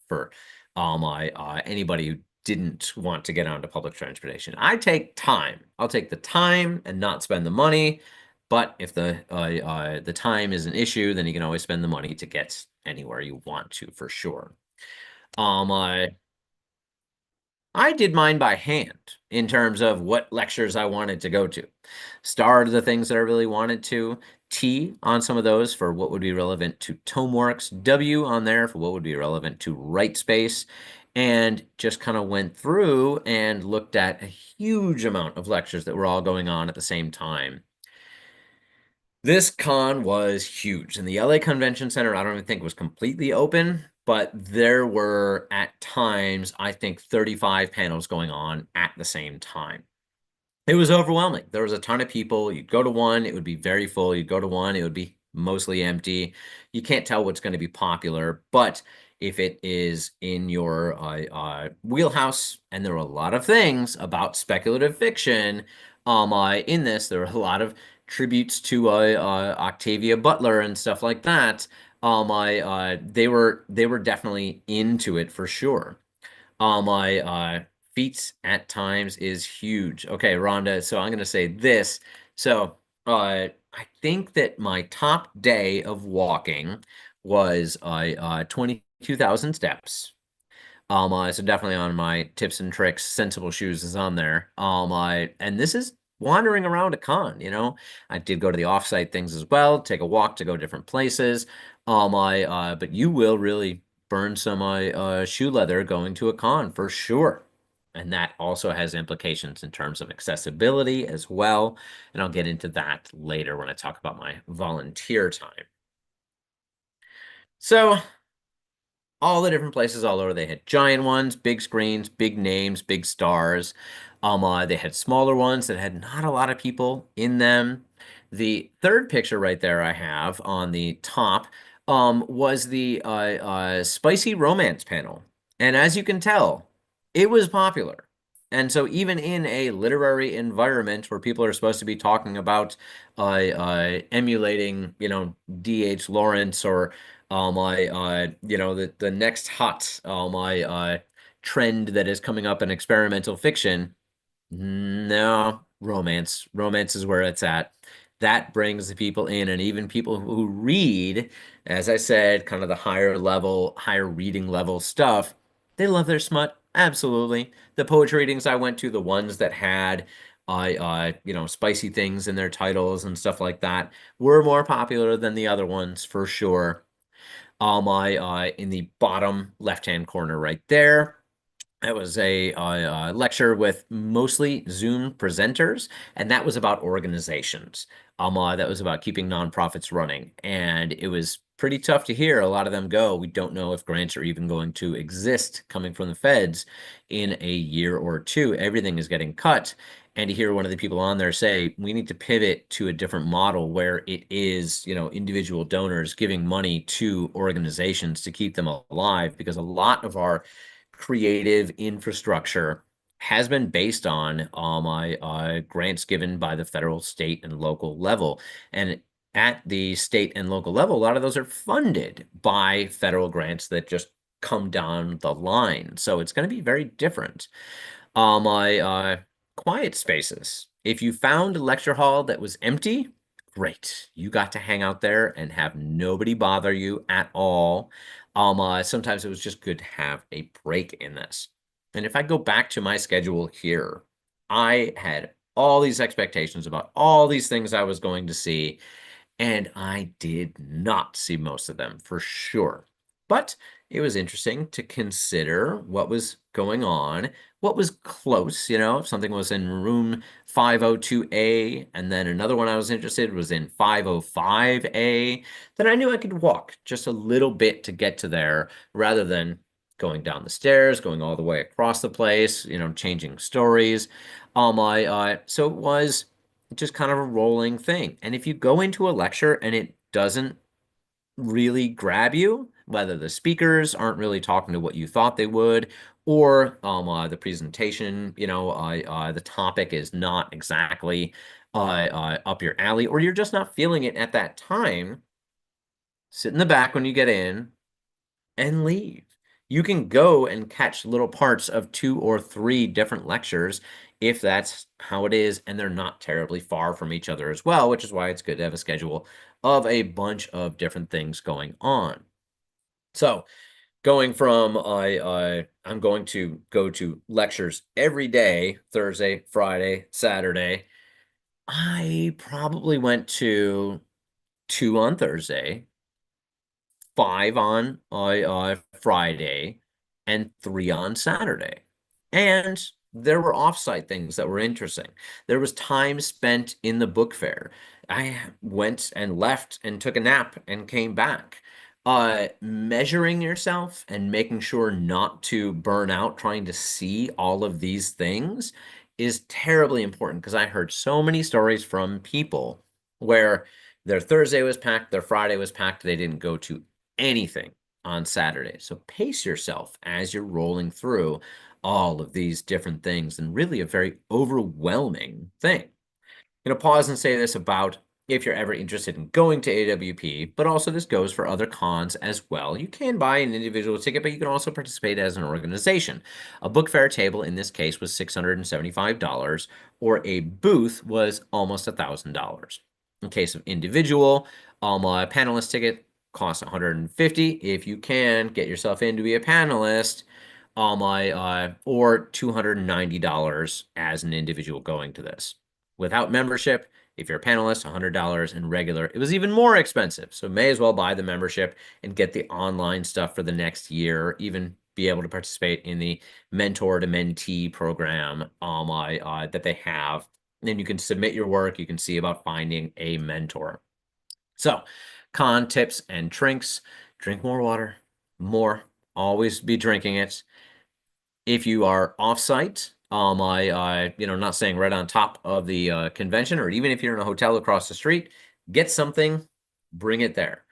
for my anybody who didn't want to get onto public transportation. I take time. I'll take the time and not spend the money. But if the time is an issue, then you can always spend the money to get anywhere you want to for sure. Um, uh, I did mine by hand in terms of what lectures I wanted to go to. Starred the things that I really wanted to. T on some of those for what would be relevant to tomeworks. W on there for what would be relevant to write space. And just kind of went through and looked at a huge amount of lectures that were all going on at the same time. This con was huge, and the LA Convention Center, I don't even think was completely open, but there were at times, I think, 35 panels going on at the same time. It was overwhelming. There was a ton of people. You'd go to one, it would be very full. You'd go to one, it would be mostly empty. You can't tell what's going to be popular, but if it is in your wheelhouse, and there were a lot of things about speculative fiction, in this, there were a lot of tributes to Octavia Butler and stuff like that. They were definitely into it for sure. My feats at times is huge. Okay, Rhonda, so I'm gonna say this. So I think that my top day of walking was 22,000 steps. So definitely on my tips and tricks, sensible shoes is on there. And this is wandering around a con, you know. I did go to the offsite things as well, take a walk to go different places. But you will really burn some shoe leather going to a con for sure. And that also has implications in terms of accessibility as well. And I'll get into that later when I talk about my volunteer time. So all the different places all over. They had giant ones, big screens, big names, big stars. They had smaller ones that had not a lot of people in them. The third picture right there I have on the top was the spicy romance panel. And as you can tell, it was popular. And so even in a literary environment where people are supposed to be talking about emulating, D.H. Lawrence or the next hot trend that is coming up in experimental fiction. No, romance. Romance is where it's at. That brings the people in, and even people who read, as I said, kind of the higher level, higher reading level stuff, they love their smut. Absolutely. The poetry readings I went to, the ones that had spicy things in their titles and stuff like that, were more popular than the other ones for sure. In the bottom left-hand corner right there. It was a lecture with mostly Zoom presenters, and that was about organizations. That was about keeping nonprofits running, and it was pretty tough to hear a lot of them go, "We don't know if grants are even going to exist coming from the feds in a year or two. Everything is getting cut." And to hear one of the people on there say, "We need to pivot to a different model where it is, individual donors giving money to organizations to keep them alive, because a lot of our creative infrastructure has been based on grants given by the federal, state, and local level. And at the state and local level, a lot of those are funded by federal grants that just come down the line. So it's going to be very different. My quiet spaces. If you found a lecture hall that was empty, great. You got to hang out there and have nobody bother you at all. Sometimes it was just good to have a break in this. And if I go back to my schedule here, I had all these expectations about all these things I was going to see, and I did not see most of them for sure. But it was interesting to consider what was going on, what was close, if something was in room 502A, and then another one I was interested was in 505A, then I knew I could walk just a little bit to get to there rather than going down the stairs, going all the way across the place, changing stories. So it was just kind of a rolling thing. And if you go into a lecture and it doesn't really grab you, whether the speakers aren't really talking to what you thought they would, or the presentation, the topic is not exactly up your alley, or you're just not feeling it at that time, sit in the back when you get in and leave. You can go and catch little parts of 2 or 3 different lectures if that's how it is, and they're not terribly far from each other as well, which is why it's good to have a schedule of a bunch of different things going on. So going from I'm going to go to lectures every day, Thursday, Friday, Saturday. I probably went to two on Thursday, five on Friday, and three on Saturday. And there were offsite things that were interesting. There was time spent in the book fair. I went and left and took a nap and came back. Measuring yourself and making sure not to burn out trying to see all of these things is terribly important because I heard so many stories from people where their Thursday was packed, their Friday was packed, they didn't go to anything on Saturday. So pace yourself as you're rolling through all of these different things and really a very overwhelming thing. Pause and say this about if you're ever interested in going to AWP, but also this goes for other cons as well. You can buy an individual ticket, but you can also participate as an organization. A book fair table in this case was $675, or a booth was almost $1,000. In case of individual, a panelist ticket costs $150. If you can get yourself in to be a panelist, or $290 as an individual going to this. Without membership, if you're a panelist, $100, and regular, it was even more expensive. So may as well buy the membership and get the online stuff for the next year, even be able to participate in the mentor to mentee program that they have. Then you can submit your work. You can see about finding a mentor. So, con tips and trinks: drink more water, more. Always be drinking it. If you are offsite, not saying right on top of the convention, or even if you're in a hotel across the street, get something, bring it there.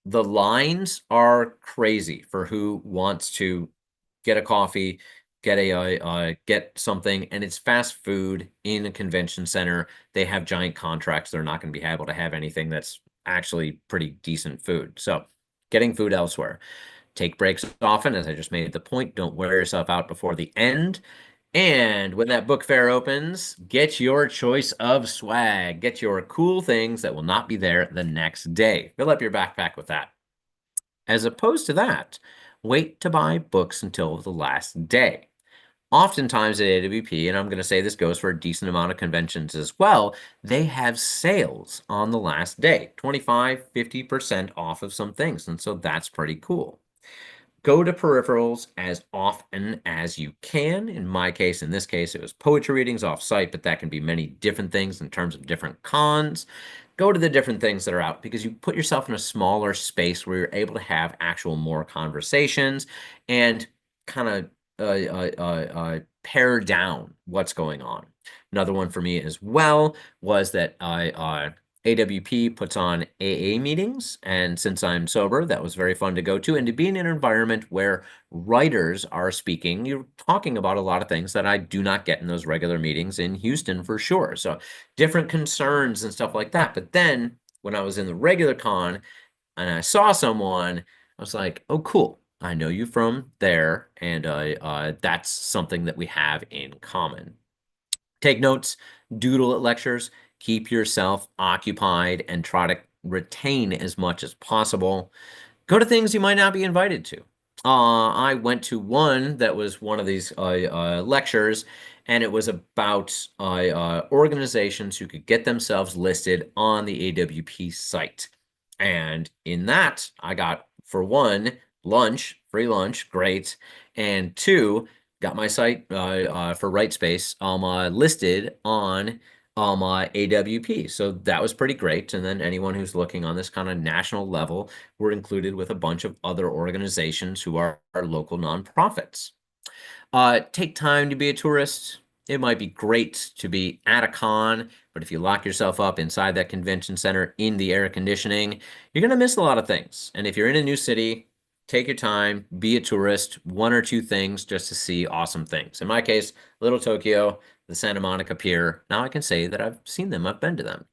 The lines are crazy for who wants to get a coffee, get something, and it's fast food in a convention center. They have giant contracts. They're not going to be able to have anything that's actually pretty decent food. So, getting food elsewhere. Take breaks often, as I just made the point. Don't wear yourself out before the end. And when that book fair opens, get your choice of swag. Get your cool things that will not be there the next day. Fill up your backpack with that. As opposed to that, wait to buy books until the last day. Oftentimes at AWP, and I'm going to say this goes for a decent amount of conventions as well, they have sales on the last day, 25, 50% off of some things. And so that's pretty cool. Go to peripherals as often as you can. In my case, in this case, it was poetry readings off site, but that can be many different things in terms of different cons. Go to the different things that are out because you put yourself in a smaller space where you're able to have actual more conversations and kind of pare down what's going on. Another one for me as well was that AWP puts on AA meetings, and since I'm sober, that was very fun to go to. And to be in an environment where writers are speaking, you're talking about a lot of things that I do not get in those regular meetings in Houston for sure. So different concerns and stuff like that. But then when I was in the regular con and I saw someone, I was like, oh, cool. I know you from there, and that's something that we have in common. Take notes, doodle at lectures, keep yourself occupied, and try to retain as much as possible. Go to things you might not be invited to. I went to one that was one of these lectures, and it was about organizations who could get themselves listed on the AWP site. And in that, I got, for one, lunch, free lunch, great. And two, got my site for Writespace listed on AWP. So that was pretty great. And then anyone who's looking on this kind of national level, we're included with a bunch of other organizations who are local nonprofits. Take time to be a tourist. It might be great to be at a con, but if you lock yourself up inside that convention center in the air conditioning, you're going to miss a lot of things. And if you're in a new city, take your time, be a tourist, one or two things just to see awesome things. In my case, Little Tokyo, the Santa Monica Pier. Now I can say that I've seen them, I've been to them.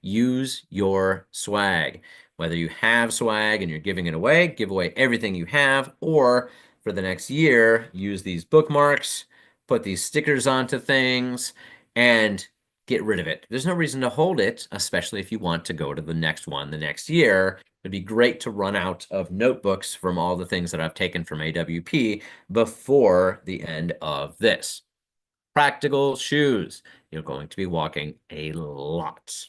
Use your swag. Whether you have swag and you're giving it away, give away everything you have, or for the next year, use these bookmarks, put these stickers onto things, and get rid of it. There's no reason to hold it, especially if you want to go to the next one the next year. It'd be great to run out of notebooks from all the things that I've taken from AWP before the end of this. Practical shoes. You're going to be walking a lot.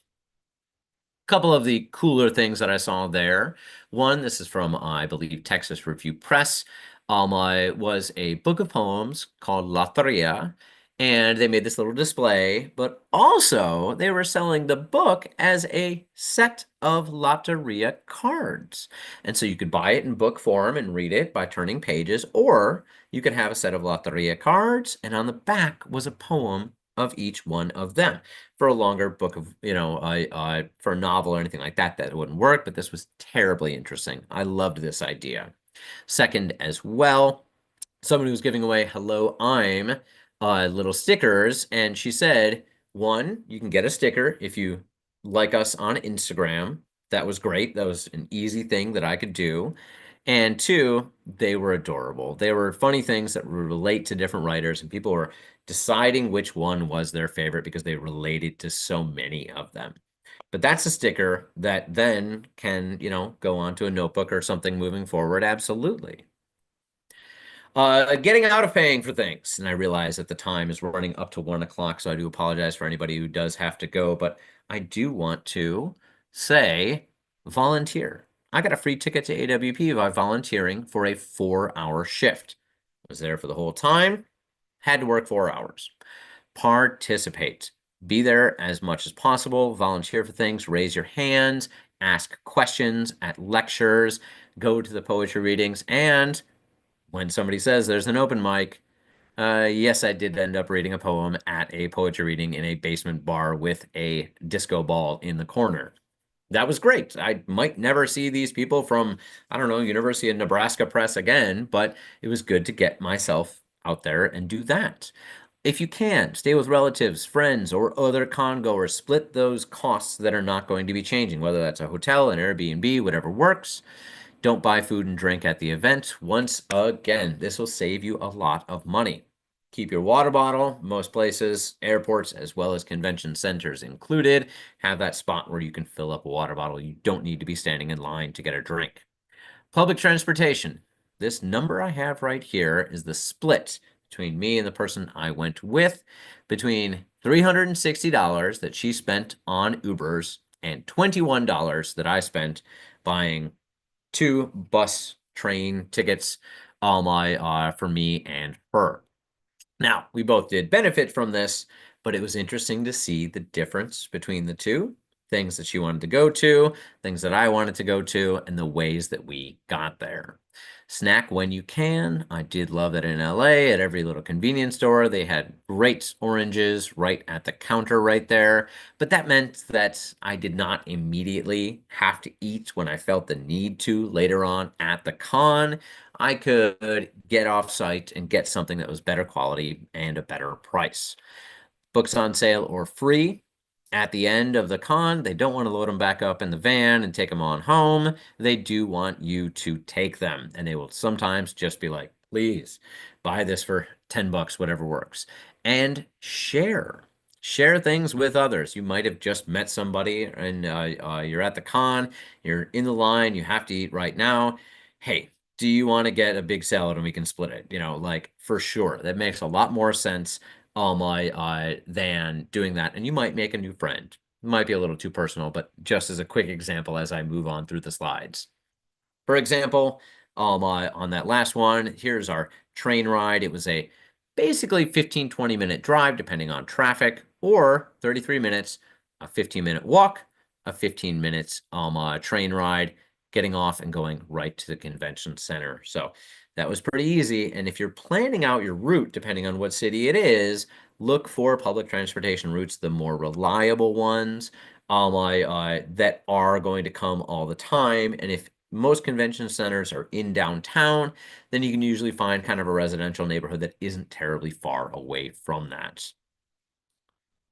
Couple of the cooler things that I saw there. One, this is from, I believe, Texas Review Press. Was a book of poems called Loteria, and they made this little display, but also they were selling the book as a set of Loteria cards. And so you could buy it in book form and read it by turning pages, or you could have a set of Loteria cards, and on the back was a poem of each one of them. For a longer book of, for a novel or anything like that, that wouldn't work, but this was terribly interesting. I loved this idea. Second, as well, someone who was giving away hello, I'm little stickers, and she said, one, you can get a sticker if you like us on Instagram. That was great. That was an easy thing that I could do. And two, they were adorable. They were funny things that relate to different writers, and people were deciding which one was their favorite because they related to so many of them. But that's a sticker that then can, go onto a notebook or something moving forward. Absolutely. Getting out of paying for things. And I realize that the time is running up to 1 o'clock, so I do apologize for anybody who does have to go, but I do want to say volunteer. I got a free ticket to AWP by volunteering for a 4-hour shift. Was there for the whole time, had to work 4 hours. Participate. Be there as much as possible, volunteer for things, raise your hands, ask questions at lectures, go to the poetry readings, and when somebody says there's an open mic, yes, I did end up reading a poem at a poetry reading in a basement bar with a disco ball in the corner. That was great. I might never see these people from, I don't know, University of Nebraska Press again, but it was good to get myself out there and do that. If you can, stay with relatives, friends, or other congoers. Split those costs that are not going to be changing, whether that's a hotel, an Airbnb, whatever works. Don't buy food and drink at the event. Once again, this will save you a lot of money. Keep your water bottle. Most places, airports, as well as convention centers included, have that spot where you can fill up a water bottle. You don't need to be standing in line to get a drink. Public transportation. This number I have right here is the split between me and the person I went with, between $360 that she spent on Ubers and $21 that I spent buying 2 bus train tickets for me and her. Now, we both did benefit from this, but it was interesting to see the difference between the two things that she wanted to go to, things that I wanted to go to, and the ways that we got there. Snack when you can. I did love that in LA at every little convenience store. They had great oranges right at the counter right there. But that meant that I did not immediately have to eat when I felt the need to later on at the con. I could get off site and get something that was better quality and a better price. Books on sale or free. At the end of the con, they don't want to load them back up in the van and take them on home. They do want you to take them. And they will sometimes just be like, please buy this for 10 bucks, whatever works. And share. Share things with others. You might have just met somebody and you're at the con, you're in the line, you have to eat right now. Hey, do you want to get a big salad and we can split it? Like for sure. That makes a lot more sense than doing that. And you might make a new friend. It might be a little too personal, but just as a quick example as I move on through the slides. For example, on that last one, here's our train ride. It was a basically 15-20 minute drive, depending on traffic, or 33 minutes, a 15-minute walk, a 15 minutes train ride, getting off and going right to the convention center. So that was pretty easy. And if you're planning out your route, depending on what city it is, look for public transportation routes, the more reliable ones that are going to come all the time. And if most convention centers are in downtown, then you can usually find kind of a residential neighborhood that isn't terribly far away from that.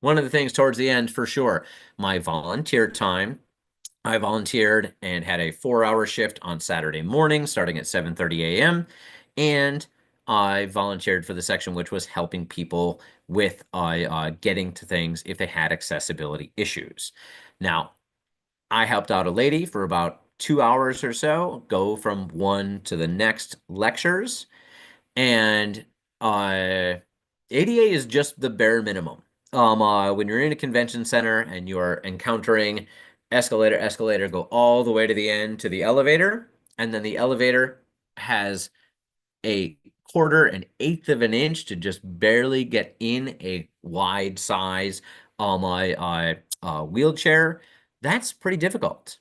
One of the things towards the end, for sure, my volunteer time. I volunteered and had a 4-hour shift on Saturday morning starting at 7:30 a.m. And I volunteered for the section which was helping people with getting to things if they had accessibility issues. Now, I helped out a lady for about 2 hours or so, go from one to the next lectures, and uh, ADA is just the bare minimum. When you're in a convention center and you're encountering escalator, escalator, go all the way to the end to the elevator, and then the elevator has a quarter, an eighth of an inch to just barely get in a wide size wheelchair. That's pretty difficult.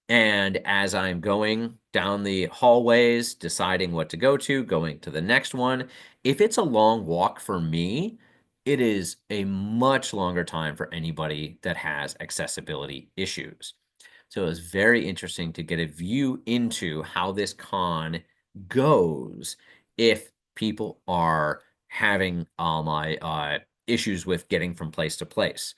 And as I'm going down the hallways, deciding what to go to, going to the next one, if it's a long walk for me, it is a much longer time for anybody that has accessibility issues. So it was very interesting to get a view into how this con goes if people are having issues with getting from place to place.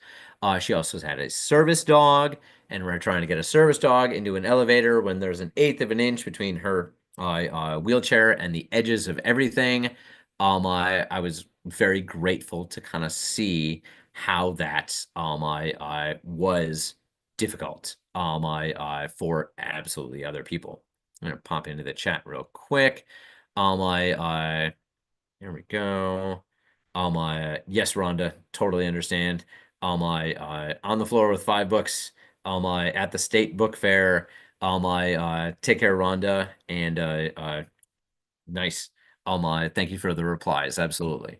She also had a service dog, and we're trying to get a service dog into an elevator when there's an eighth of an inch between her wheelchair and the edges of everything. I was very grateful to kind of see how that I was difficult for absolutely other people. I'm gonna pop into the chat real quick. Here we go. Yes, Rhonda, totally understand. On the floor with 5 books. At the state book fair. Take care, Rhonda, and nice. Thank you for the replies. Absolutely.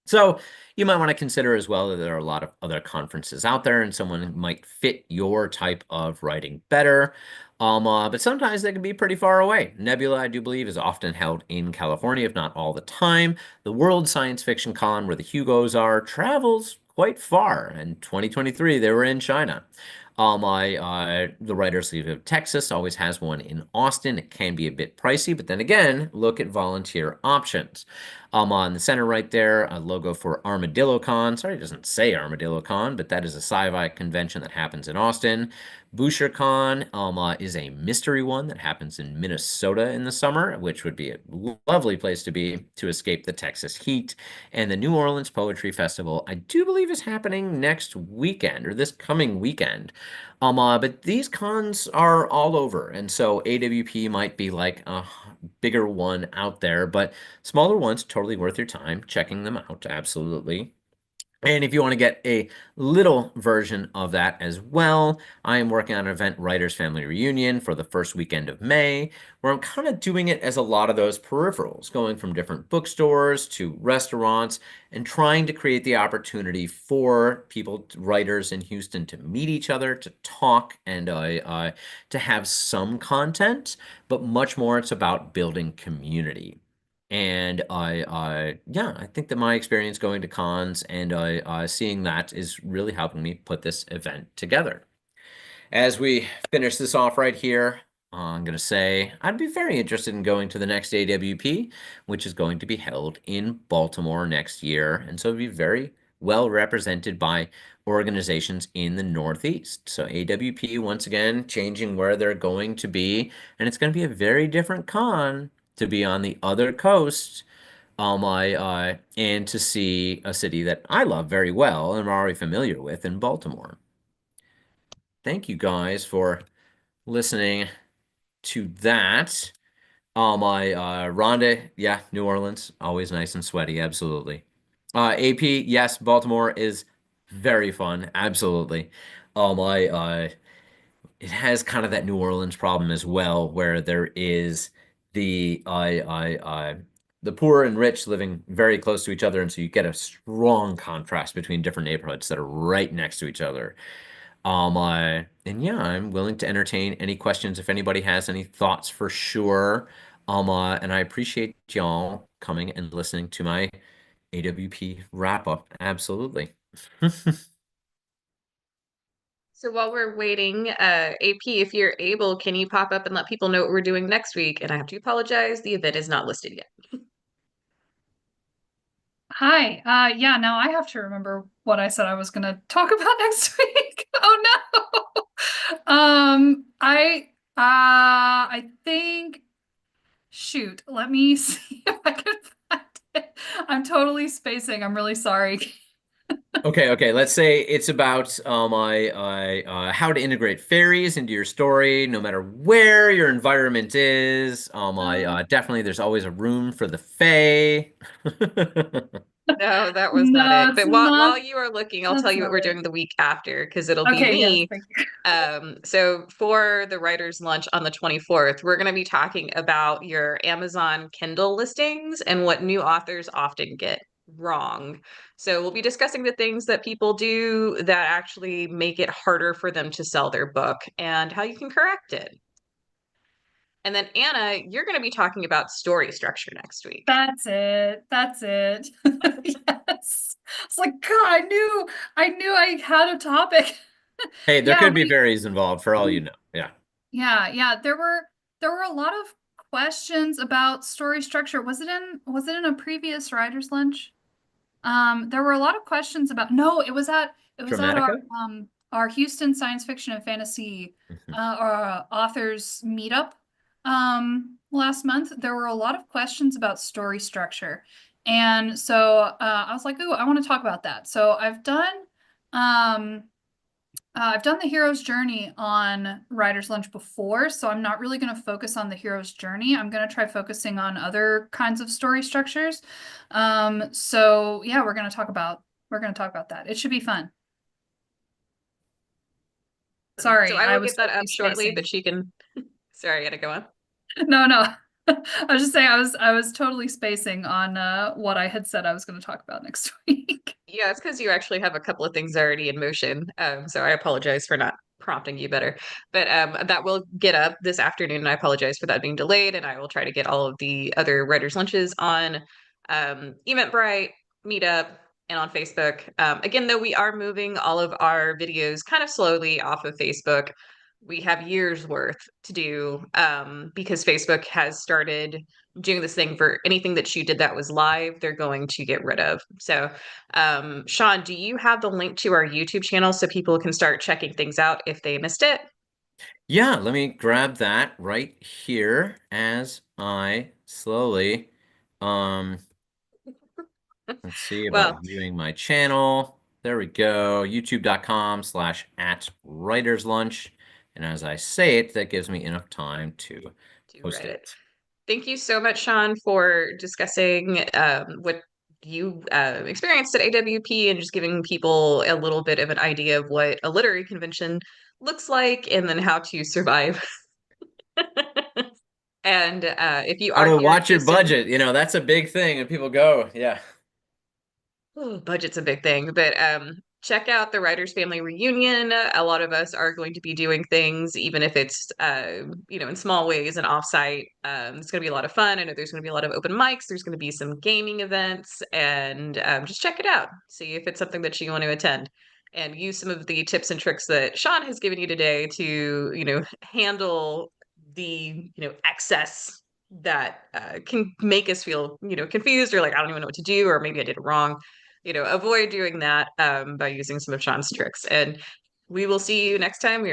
So you might want to consider as well that there are a lot of other conferences out there, and someone might fit your type of writing better. But sometimes they can be pretty far away. Nebula, I do believe, is often held in California, if not all the time. The World Science Fiction Con, where the Hugos are, travels quite far. In 2023, they were in China. The Writers League of Texas always has one in Austin. It can be a bit pricey, but then again, look at volunteer options. On the center right there, a logo for Armadillo Con. Sorry, it doesn't say Armadillo Con, but that is a sci-fi convention that happens in Austin. Boucher Con is a mystery one that happens in Minnesota in the summer, which would be a lovely place to be to escape the Texas heat. And the New Orleans Poetry Festival, I do believe, is happening next weekend or this coming weekend. But these cons are all over, and so AWP might be like a bigger one out there, but smaller ones totally worth your time checking them out. Absolutely. And if you want to get a little version of that as well, I am working on an event, Writers Family Reunion, for the first weekend of May, where I'm kind of doing it as a lot of those peripherals, going from different bookstores to restaurants and trying to create the opportunity for people, writers in Houston, to meet each other, to talk, and to have some content, but much more it's about building community. And yeah, I think that my experience going to cons and seeing that is really helping me put this event together. As we finish this off right here, I'm going to say I'd be very interested in going to the next AWP, which is going to be held in Baltimore next year. And so it'd be very well represented by organizations in the Northeast. So AWP, once again, changing where they're going to be. And it's going to be a very different con to be on the other coast. And to see a city that I love very well and I'm already familiar with in Baltimore. Thank you guys for listening to that. Rhonda, yeah, New Orleans, always nice and sweaty, absolutely. AP, yes, Baltimore is very fun, absolutely. My it has kind of that New Orleans problem as well, where there is the poor and rich living very close to each other, and so you get a strong contrast between different neighborhoods that are right next to each other. And yeah, I'm willing to entertain any questions if anybody has any thoughts for sure. And I appreciate y'all coming and listening to my AWP wrap up. Absolutely. So while we're waiting, AP, if you're able, can you pop up and let people know what we're doing next week? And I have to apologize, the event is not listed yet. Hi. Yeah, now I have to remember what I said I was gonna talk about next week. Oh no. I think shoot, let me see if I can find it. I'm totally spacing. I'm really sorry. Okay. Let's say it's about how to integrate fairies into your story, no matter where your environment is. Definitely, there's always a room for the fae. No, that was not No, it. it's But while not. you are looking, I'll tell That's you what not we're it. doing the week after because it'll be Okay, yes, me. thank you. So for the writer's lunch on the 24th, we're going to be talking about your Amazon Kindle listings and what new authors often get wrong. So we'll be discussing the things that people do that actually make it harder for them to sell their book and how you can correct it. And then Anna, you're going to be talking about story structure next week. That's it. That's it. Yes. It's like, God, I knew I had a topic. Hey, there Yeah, could be fairies involved for all you know. Yeah. yeah. There were a lot of questions about story structure. Was it in a previous writer's lunch? There were a lot of questions about, no, it was at Dramatica? our Houston Science Fiction and Fantasy Mhm. our authors meetup last month. There were a lot of questions about story structure. And so I was like, "Ooh, I want to talk about that." So um I've done the hero's journey on Writer's Lunch before, so I'm not really going to focus on the hero's journey. I'm going to try focusing on other kinds of story structures. So yeah, we're going to talk about that. It should be fun. So Sorry, I I will was get that totally up shortly, spacing. but she can. Sorry, I gotta go on. No, no. I was just saying I was totally spacing on what I had said I was going to talk about next week. Yeah, it's because you actually have a couple of things already in motion. So I apologize for not prompting you better. But that will get up this afternoon. And I apologize for that being delayed. And I will try to get all of the other writers' lunches on Eventbrite, Meetup, and on Facebook. Again, though, we are moving all of our videos kind of slowly off of Facebook. We have years worth to do because Facebook has started doing this thing for anything that you did that was live, they're going to get rid of. So Sean, do you have the link to our YouTube channel so people can start checking things out if they missed it? Yeah, let me grab that right here as I slowly, um, let's see about Well, viewing my channel. There we go, youtube.com/at writer's lunch. And as I say it, that gives me enough time to do post read it. it. Thank you so much, Sean, for discussing what you experienced at AWP and just giving people a little bit of an idea of what a literary convention looks like and then how to survive. And if you How are to here in watch your Houston, budget, that's a big thing, and people go, yeah. oh, budget's a big thing, but check out the Writers Family Reunion. A lot of us are going to be doing things, even if it's in small ways and offsite. It's going to be a lot of fun. I know there's going to be a lot of open mics. There's going to be some gaming events, and just check it out. See if it's something that you want to attend, and use some of the tips and tricks that Sean has given you today to handle the excess that can make us feel confused or like I don't even know what to do or maybe I did it wrong. Avoid doing that by using some of Sean's tricks. And we will see you next time. We